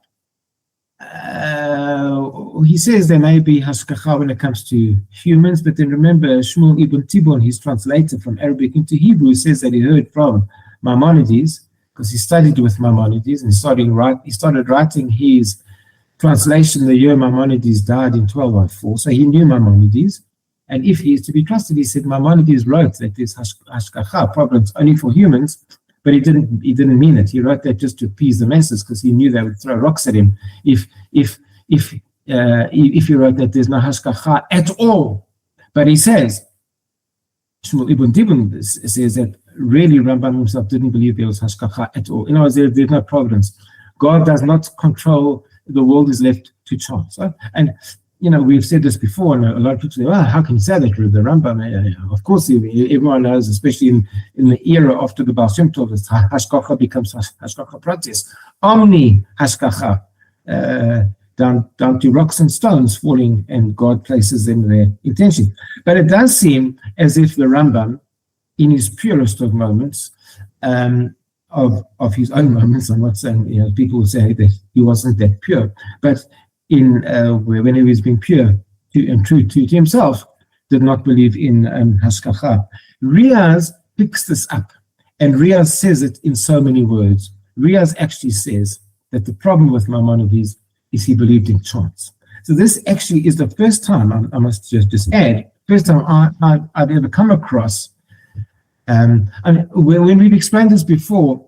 Speaker 1: He says there may be hashgacha when it comes to humans, but then remember Shmuel ibn Tibon, his translator from Arabic into Hebrew, says that he heard from Maimonides, because he studied with Maimonides and he started writing his translation the year Maimonides died in 1204. So he knew Maimonides, and if he is to be trusted, he said Maimonides wrote that there's hashgacha, providence only for humans, but he didn't mean it. He wrote that just to appease the masses because he knew they would throw rocks at him if he wrote that there's no hashgacha at all. But he says, Shmuel ibn Tibon says that really Rambam himself didn't believe there was hashgacha at all. In other words, there's no providence. God does not control. The world is left to chance. And, you know, we've said this before, and a lot of people say, well, how can you say that, the Rambam? Of course, everyone knows, especially in the era after the Baal Shem Tov, hashgacha becomes hashgacha pratis. Omni hashgacha, down to rocks and stones falling, and God places them there intentionally. But it does seem as if the Rambam, in his purest of moments, of his own moments, I'm not saying, you know, people will say that he wasn't that pure, but when he was being pure and true to himself, did not believe in hashgacha. Riaz picks this up, and Riaz says it in so many words. Riaz actually says that the problem with Maimonides is he believed in chance. So this actually is the first time, I must just add, first time I've ever come across. And when we've explained this before,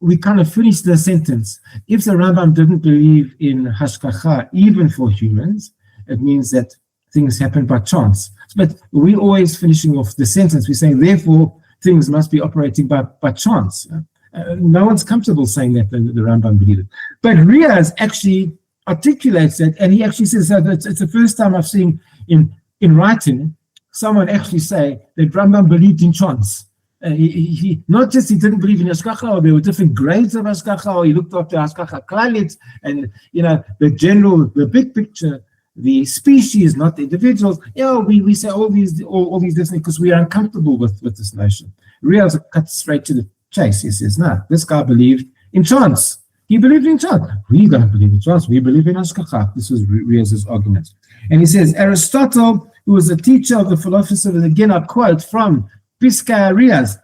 Speaker 1: we kind of finished the sentence. If the Rambam didn't believe in hashgacha, even for humans, it means that things happen by chance. But we're always finishing off the sentence. We're saying, therefore, things must be operating by chance. No one's comfortable saying that the Rambam believed it. But Riaz actually articulates that, and he actually says that it's the first time I've seen in writing someone actually say that Rambam believed in chance. He not just he didn't believe in hashgacha, or there were different grades of hashgacha, or he looked after hashgacha klalit, and you know the big picture, the species, not the individuals. Yeah, we say all these different because we are uncomfortable with this notion. Riaz cuts straight to the chase. He says, no, this guy believed in chance. He believed in chance. We don't believe in chance. We believe in Hashgacha. This was Riaz's argument. And he says, Aristotle, who was a teacher of the philosophers, and again I quote from Piskei Riaz,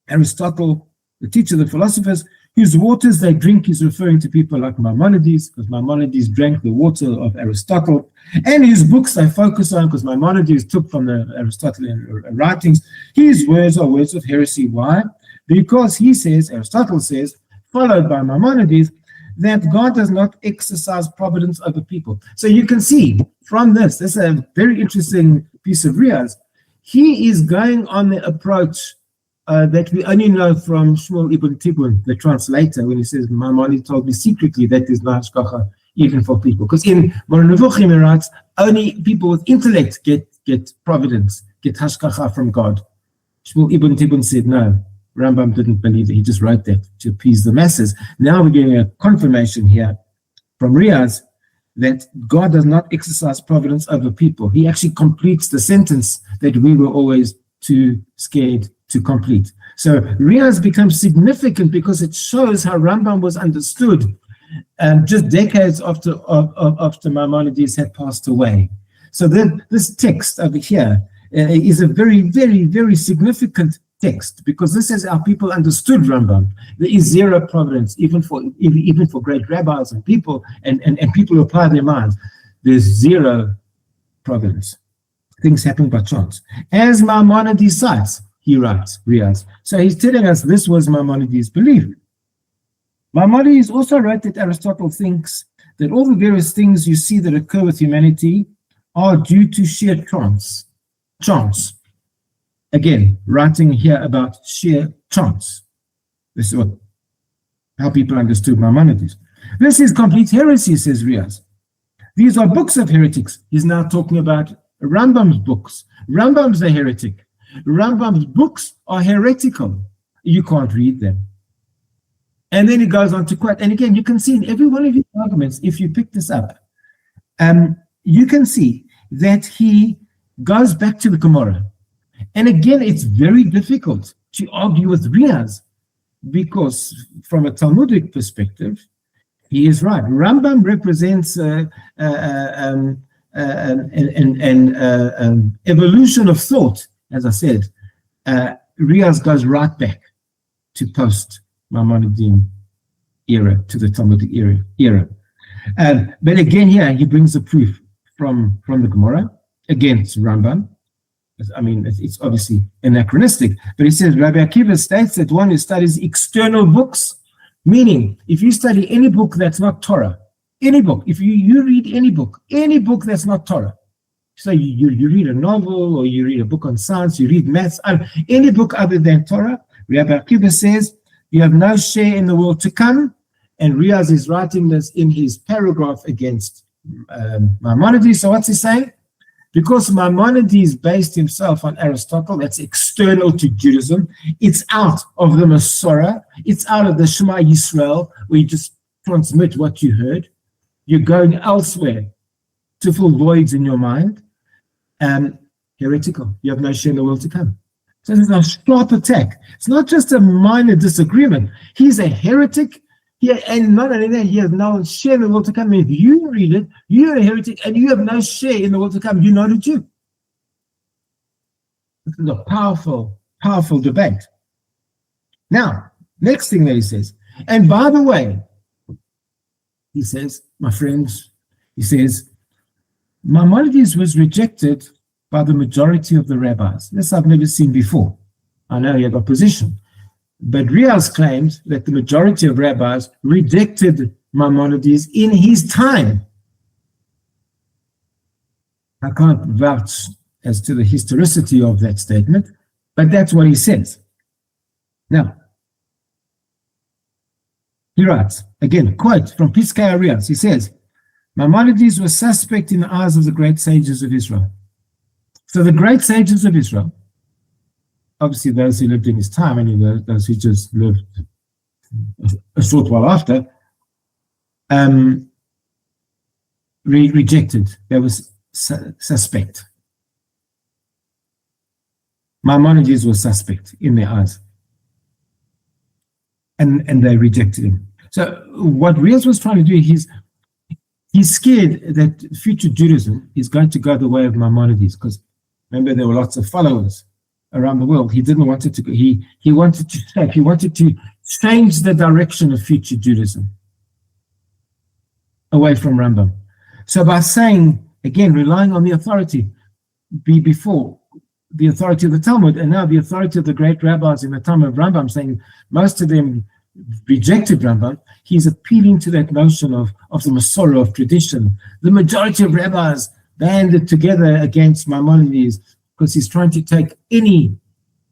Speaker 1: Aristotle, the teacher of the philosophers, whose waters they drink, is referring to people like Maimonides, because Maimonides drank the water of Aristotle, and his books they focus on, because Maimonides took from the Aristotelian writings. His words are words of heresy. Why? Because he says, Aristotle says, followed by Maimonides, that God does not exercise providence over people. So you can see from this is a very interesting piece of Riaz. He is going on the approach that we only know from Shmuel ibn Tibbon, the translator, when he says, Maimonides told me secretly that there's no hashgacha even for people. Because in Moreh Nevuchim he writes, only people with intellect get providence, get hashgacha from God. Shmuel ibn Tibbon said no. Rambam didn't believe it. He just wrote that to appease the masses. Now we're getting a confirmation here from Riaz that God does not exercise providence over people. He actually completes the sentence that we were always too scared to complete. So Riaz becomes significant because it shows how Rambam was understood just decades after Maimonides had passed away. So this text over here is a very, very, very significant text, because this is how people understood Rambam. There is zero providence, even for great rabbis and people, and people who apply their minds. There's zero providence. Things happen by chance. As Maimonides cites, he writes, Riaz. So he's telling us this was Maimonides' belief. Maimonides also wrote that Aristotle thinks that all the various things you see that occur with humanity are due to sheer chance. Again, writing here about sheer chance. This is how people understood Maimonides. This is complete heresy, says Riaz. These are books of heretics. He's now talking about Rambam's books. Rambam's a heretic. Rambam's books are heretical. You can't read them. And then he goes on to quote, and again, you can see in every one of his arguments, if you pick this up, you can see that he goes back to the Gemara. And again, it's very difficult to argue with Riaz, because from a Talmudic perspective, he is right. Rambam represents an evolution of thought, as I said. Riaz goes right back to post-Maimonidean era, to the Talmudic era. But again, here he brings a proof from the Gemara against Rambam. I mean, it's obviously anachronistic, but he says, Rabbi Akiva states that one who studies external books, meaning if you study any book that's not Torah, any book, if you read any book that's not Torah, so you read a novel, or you read a book on science, you read maths, any book other than Torah, Rabbi Akiva says, you have no share in the world to come. And Riaz is writing this in his paragraph against Maimonides. So what's he saying? Because Maimonides based himself on Aristotle, that's external to Judaism. It's out of the Masorah. It's out of the Shema Yisrael, where you just transmit what you heard. You're going elsewhere to fill voids in your mind. Heretical. You have no share in the world to come. So there's a sharp attack. It's not just a minor disagreement. He's a heretic. And not only that, he has no share in the world to come. If you read it, you're a heretic, and you have no share in the world to come. You're not a Jew. This is a powerful, powerful debate. Now, next thing that he says, and by the way, he says, my friends, he says, Maimonides was rejected by the majority of the rabbis. This I've never seen before. I know he had opposition. But Riaz claims that the majority of rabbis rejected Maimonides in his time. I can't vouch as to the historicity of that statement, but that's what he says. Now, he writes, again, quote from Piskei Riaz. He says, Maimonides was suspect in the eyes of the great sages of Israel. So the great sages of Israel, obviously those who lived in his time, and those who just lived a short while after, rejected. They was suspect. Maimonides was suspect in their eyes, and they rejected him. So what Riaz was trying to do, he's scared that future Judaism is going to go the way of Maimonides, because remember there were lots of followers around the world. He didn't want it to go. He wanted to shape. He wanted to change the direction of future Judaism away from Rambam. So by saying, again, relying on the authority before the authority of the Talmud, and now the authority of the great rabbis in the time of Rambam, saying most of them rejected Rambam, he's appealing to that notion of the Masorah, of tradition. The majority of rabbis banded together against Maimonides because he's trying to take any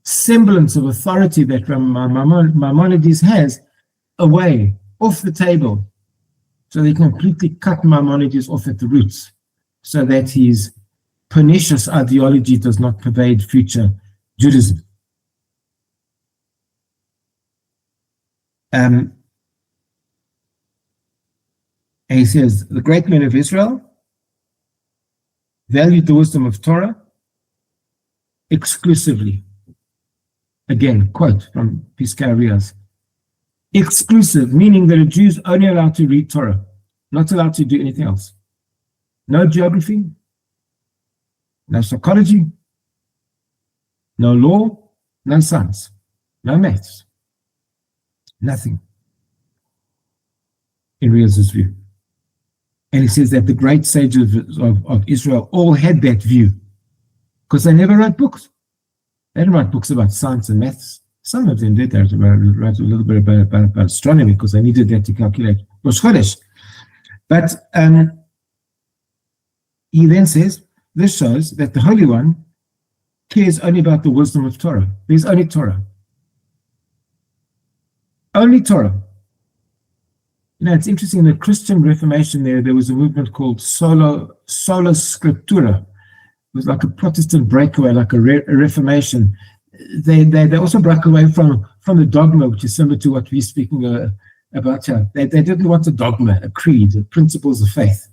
Speaker 1: semblance of authority that Maimonides has away, off the table. So they completely cut Maimonides off at the roots, so that his pernicious ideology does not pervade future Judaism. And he says, the great men of Israel valued the wisdom of Torah exclusively. Again, quote from Piskei Riaz. Exclusive, meaning that a Jew is only allowed to read Torah, not allowed to do anything else. No geography, no psychology, no law, no science, no maths, nothing, in Riaz's view. And he says that the great sages of Israel all had that view, because they never wrote books. They didn't write books about science and maths. Some of them did. They wrote a little bit about astronomy, because they needed that to calculate Rosh Chodesh. But he then says, this shows that the Holy One cares only about the wisdom of Torah. There's only Torah. Only Torah. You know, it's interesting, in the Christian Reformation there was a movement called Sola Scriptura. It was like a Protestant breakaway, like a Reformation. They also broke away from the dogma, which is similar to what we're speaking about here. They didn't want a dogma, a creed, principles of faith.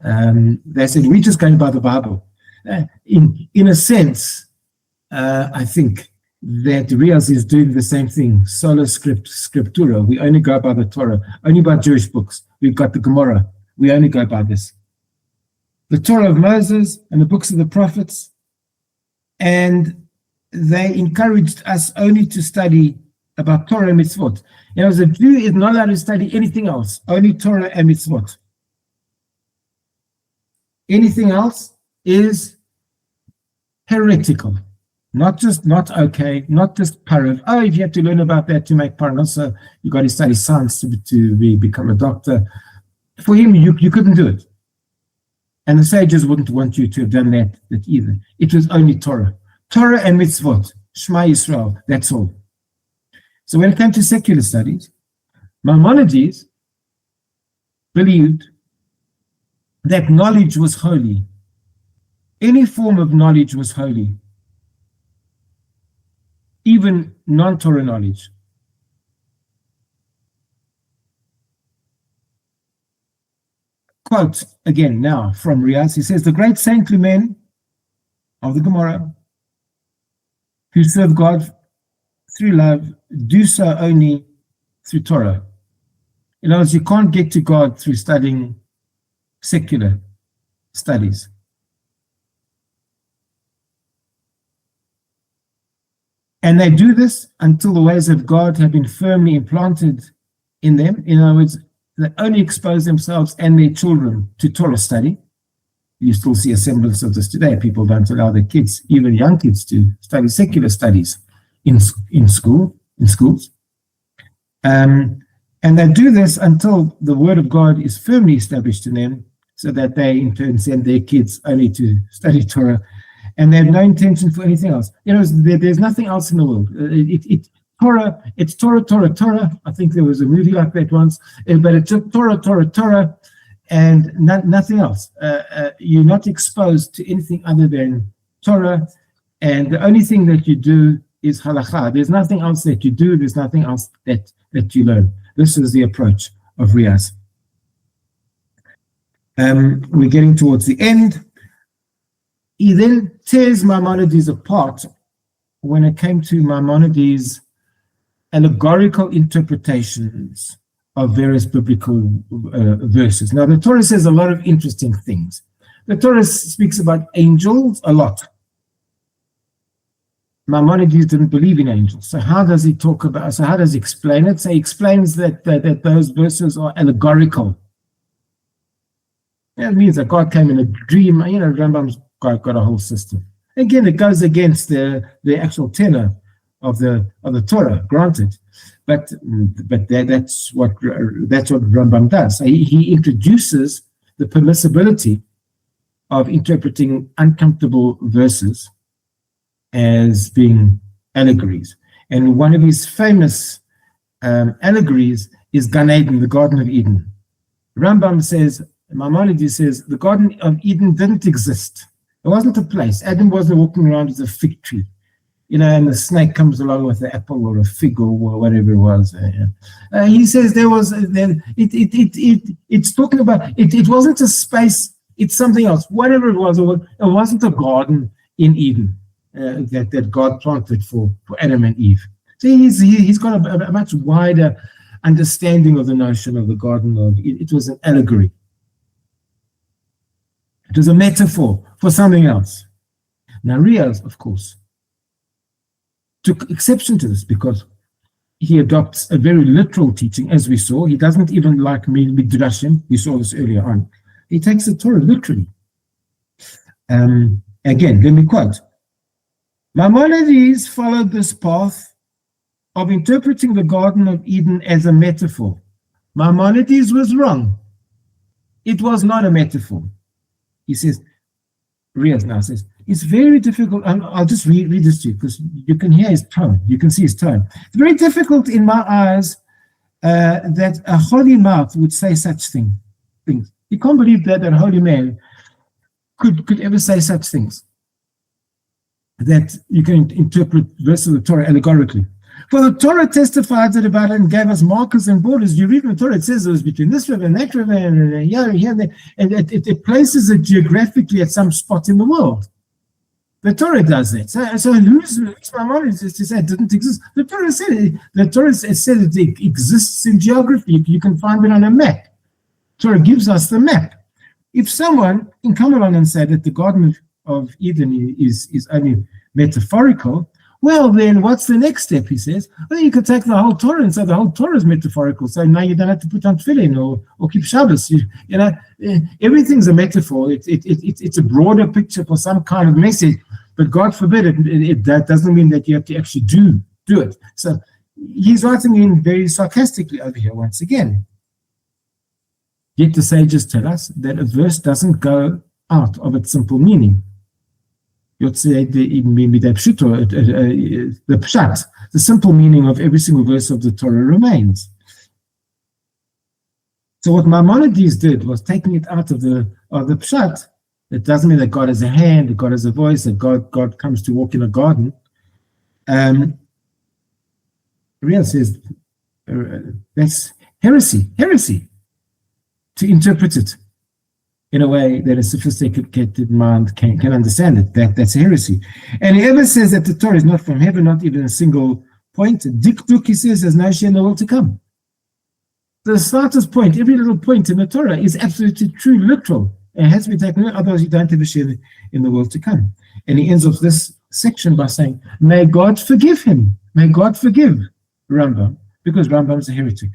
Speaker 1: They said, we're just going by the Bible. In a sense, I think that Riaz is doing the same thing. Sola Scriptura. We only go by the Torah, only by Jewish books. We've got the Gemara. We only go by this. The Torah of Moses and the books of the prophets. And they encouraged us only to study about Torah and mitzvot. You know, as a Jew is not allowed to study anything else, only Torah and mitzvot. Anything else is heretical. Not okay, not just parav. Oh, if you have to learn about that to make parav, so you got to study science to become a doctor. For him, you couldn't do it. And the sages wouldn't want you to have done that either. It was only Torah. Torah and mitzvot, Shema Yisrael, that's all. So when it came to secular studies, Maimonides believed that knowledge was holy. Any form of knowledge was holy. Even non-Torah knowledge. Quote again now from Riaz. He says, the great saintly men of the Gemara who serve God through love do so only through Torah. In other words, you can't get to God through studying secular studies. And they do this until the ways of God have been firmly implanted in them. In other words, they only expose themselves and their children to Torah study. You still see a semblance of this today. People don't allow their kids, even young kids, to study secular studies in schools. And they do this until the word of God is firmly established in them, so that they in turn send their kids only to study Torah, and they have no intention for anything else. You know, there's nothing else in the world. Torah, it's Torah, Torah, Torah. I think there was a movie like that once, but it's just Torah, Torah, Torah, and nothing else. You're not exposed to anything other than Torah, and the only thing that you do is halakha. There's nothing else that you do. There's nothing else that you learn. This is the approach of Riaz. We're getting towards the end. He then tears Maimonides apart when it came to Maimonides' allegorical interpretations of various biblical verses. Now, the Torah says a lot of interesting things. The Torah speaks about angels a lot. Maimonides didn't believe in angels. So how does he explain it? So he explains that those verses are allegorical. That means that God came in a dream. Rambam's got a whole system. Again, it goes against the actual tenor of the Torah, granted. But that's what Rambam does. So he introduces the permissibility of interpreting uncomfortable verses as being allegories. And one of his famous allegories is Gan Eden, the Garden of Eden. Rambam says, Maimonides says, the Garden of Eden didn't exist. It wasn't a place. Adam wasn't walking around with a fig tree, and the snake comes along with an apple or a fig or whatever it was. He says there was, it's talking about, it wasn't a space, it's something else. Whatever it wasn't a garden in Eden that God planted for Adam and Eve. So he's got a much wider understanding of the notion of the Garden of Eden. It was an allegory. It was a metaphor for something else. Now, Riaz, of course, took exception to this because he adopts a very literal teaching, as we saw. He doesn't even like midrashim. We saw this earlier on. He takes the Torah literally. Again, let me quote. Maimonides followed this path of interpreting the Garden of Eden as a metaphor. Maimonides was wrong. It was not a metaphor. He says, Riaz now says, it's very difficult. I'll just read this to you because you can hear his tone. You can see his tone. It's very difficult in my eyes that a holy mouth would say such things. You can't believe that a holy man could ever say such things. That you can interpret verses of the Torah allegorically. For the Torah testifies it about it and gave us markers and borders. You read in the Torah, it says it was between this river and that river, and here and there, and it places it geographically at some spot in the world. The Torah does that. So who's Maimonides to say it didn't exist? The Torah said it exists in geography. You can find it on a map. Torah gives us the map. If someone can come along and say that the Garden of Eden is only metaphorical, well, then what's the next step, he says? Well, you could take the whole Torah and say the whole Torah is metaphorical. So now you don't have to put on tefillin or keep Shabbos. Everything's a metaphor. It's a broader picture for some kind of message. But God forbid, that doesn't mean that you have to actually do it. So he's writing in very sarcastically over here once again. Yet the sages tell us that a verse doesn't go out of its simple meaning. The pshat, the simple meaning of every single verse of the Torah remains. So what Maimonides did was taking it out of the pshat. It doesn't mean that God has a hand, that God has a voice, that God comes to walk in a garden. Riaz says that's heresy to interpret it in a way that a sophisticated mind can understand it. That's heresy. And whoever says that the Torah is not from heaven, not even a single point, dikduk, he says, there's no share in the world to come. The slightest point, every little point in the Torah is absolutely true, literal. It has to be taken, otherwise you don't have a share in the world to come. And he ends off this section by saying, may God forgive him. May God forgive Rambam, because Rambam is a heretic.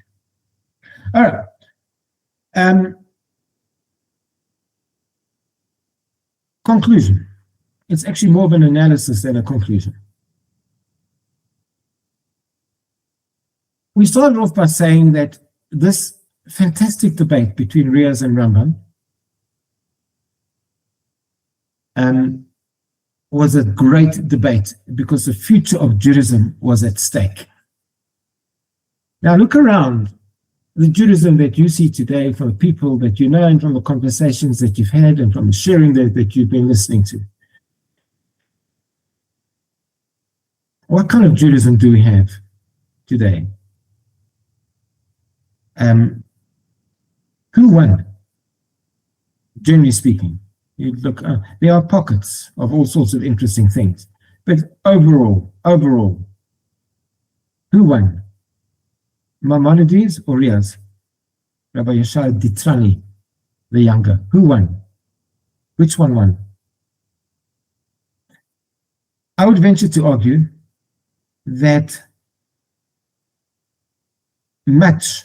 Speaker 1: All right. Conclusion. It's actually more of an analysis than a conclusion. We started off by saying that this fantastic debate between Riaz and Rambam was a great debate because the future of Judaism was at stake. Now look around. The Judaism that you see today from the people that you know and from the conversations that you've had and from the sharing that you've been listening to. What kind of Judaism do we have today? Who won? Generally speaking, you look. There are pockets of all sorts of interesting things, but overall, who won? Maimonides or Riaz? Rabbi Yeshaya di Trani, the younger. Who won? Which one won? I would venture to argue that much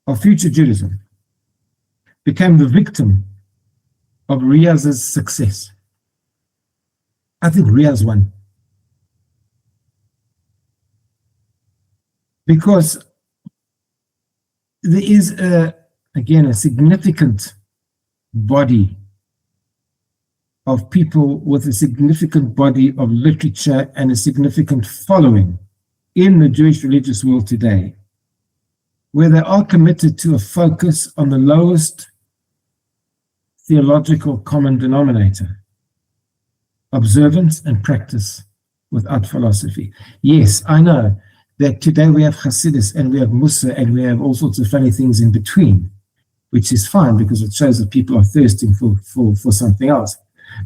Speaker 1: of future Judaism became the victim of Riaz's success. I think Riaz won. Because there is, again, a significant body of people with a significant body of literature and a significant following in the Jewish religious world today, where they are committed to a focus on the lowest theological common denominator, observance and practice without philosophy. Yes, I know that today we have Hasidus and we have Musa and we have all sorts of funny things in between, which is fine because it shows that people are thirsting for something else.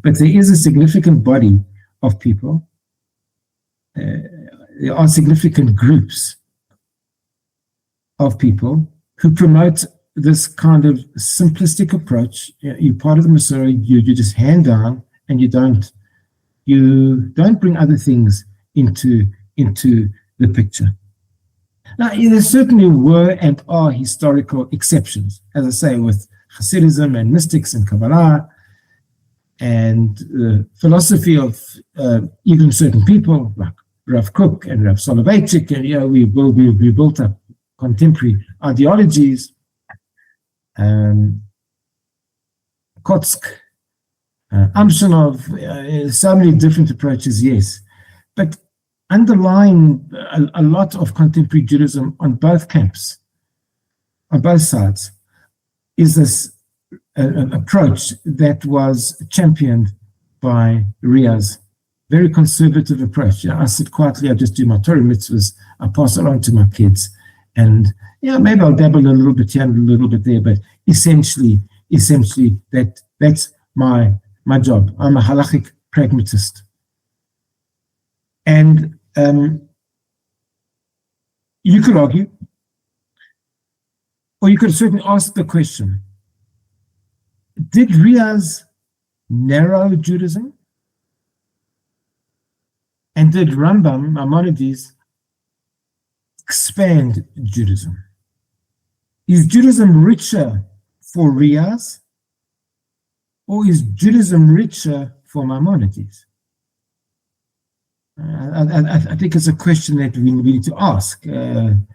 Speaker 1: But there is a significant body of people, there are significant groups of people who promote this kind of simplistic approach. You're part of the Masorah, you just hand down and you don't bring other things into the picture. Now, there certainly were and are historical exceptions, as I say, with Hasidism and mystics and Kabbalah and the philosophy of even certain people like Rav Kook and Rav Soloveitchik, and we built up contemporary ideologies. Kotzk, Amshanov, so many different approaches, yes. But underlying a lot of contemporary Judaism on both camps, on both sides, is this an approach that was championed by Riaz. Very conservative approach. I sit quietly, I just do my Torah mitzvahs, I pass it on to my kids, and maybe I'll dabble a little bit here and a little bit there, but essentially that's my job. I'm a halachic pragmatist. And you could argue, or you could certainly ask the question, did Riaz narrow Judaism? And did Rambam, Maimonides, expand Judaism? Is Judaism richer for Riaz, or is Judaism richer for Maimonides? I think it's a question that we need to ask, and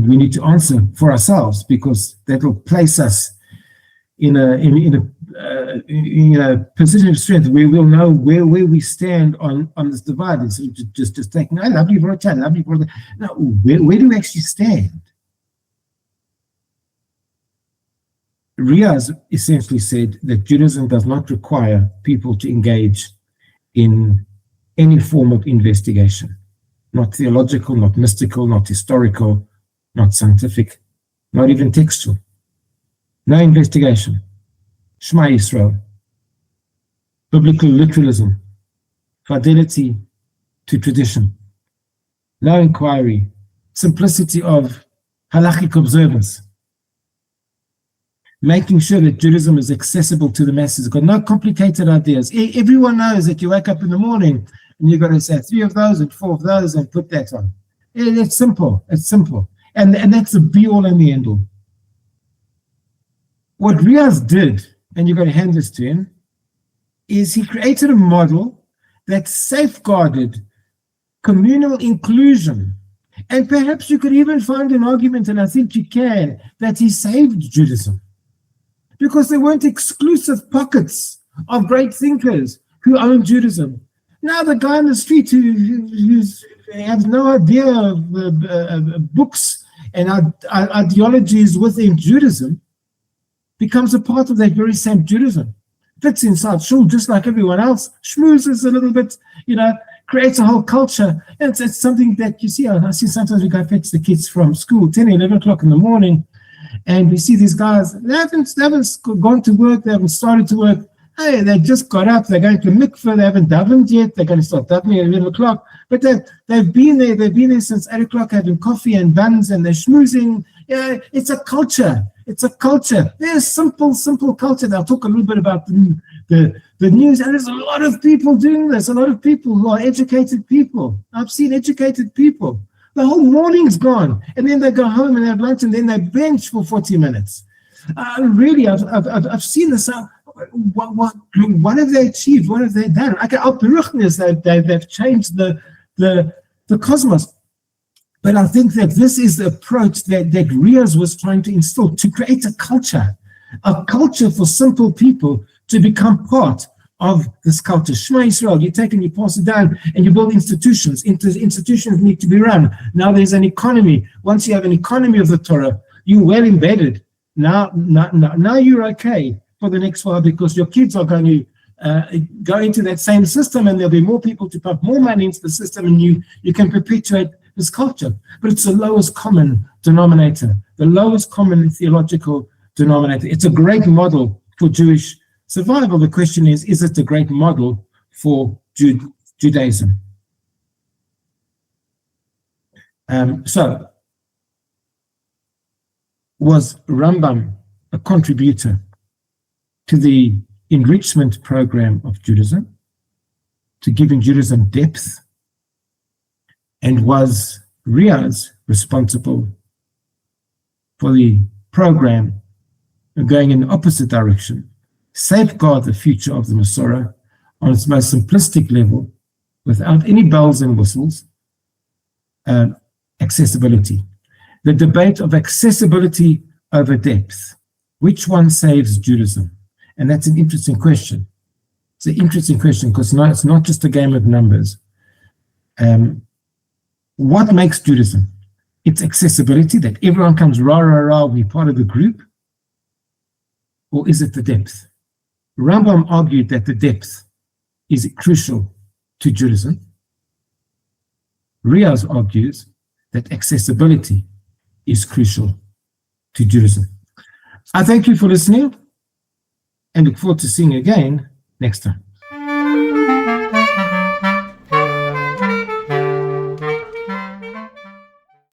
Speaker 1: we need to answer for ourselves, because that will place us in a position of strength where we'll know where we stand on this divide. And so just taking, I love you for a child, love you for the. No, where do we actually stand? Riaz essentially said that Judaism does not require people to engage in any form of investigation, not theological, not mystical, not historical, not scientific, not even textual. No investigation. Shema Yisrael. Biblical literalism. Fidelity to tradition. No inquiry. Simplicity of halachic observance. Making sure that Judaism is accessible to the masses. Got no complicated ideas. Everyone knows that you wake up in the morning and you've got to say 3 of those and 4 of those and put that on. It's simple. It's simple. And that's the be-all and the end-all. What Riaz did, and you've got to hand this to him, is he created a model that safeguarded communal inclusion. And perhaps you could even find an argument, and I think you can, that he saved Judaism. Because there weren't exclusive pockets of great thinkers who owned Judaism. Now the guy in the street who has no idea of books and ideologies within Judaism becomes a part of that very same Judaism. Fits inside shul just like everyone else. Schmoozes a little bit, creates a whole culture. And it's something that you see. I see sometimes we go fetch the kids from school, 10, 11 o'clock in the morning, and we see these guys, they haven't gone to work, they haven't started to work. Hey, they just got up, they're going to mikveh, they haven't davened yet, they're going to start davening at 11 o'clock. But they've been there since 8 o'clock having coffee and buns, and they're schmoozing. Yeah, it's a culture. It's a culture. There's simple culture. I'll talk a little bit about the news, and there's a lot of people doing this, a lot of people who are educated people. I've seen educated people. The whole morning's gone, and then they go home and have lunch, and then they bench for 40 minutes. Really, I've seen this. What have they achieved? What have they done? They've changed the cosmos. But I think that this is the approach that Riaz was trying to instill, to create a culture for simple people to become part of this culture. Shema Yisrael, you take and you pass it down, and you build institutions. Institutions need to be run. Now there's an economy. Once you have an economy of the Torah, you're well embedded. Now you're okay for the next while, because your kids are going to go into that same system, and there'll be more people to pump more money into the system, and you can perpetuate this culture. But it's the lowest common denominator, the lowest common theological denominator. It's a great model for Jewish survival. The question is it a great model for Judaism? So, was Rambam a contributor to the enrichment program of Judaism, to giving Judaism depth? And was Riaz responsible for the program going in the opposite direction, safeguard the future of the Masorah on its most simplistic level, without any bells and whistles? Accessibility. The debate of accessibility over depth. Which one saves Judaism? And that's an interesting question. It's an interesting question because it's not just a game of numbers. What makes Judaism? It's accessibility, that everyone comes rah, be part of the group? Or is it the depth? Rambam argued that the depth is crucial to Judaism. Riaz argues that accessibility is crucial to Judaism. I thank you for listening and look forward to seeing you again next time.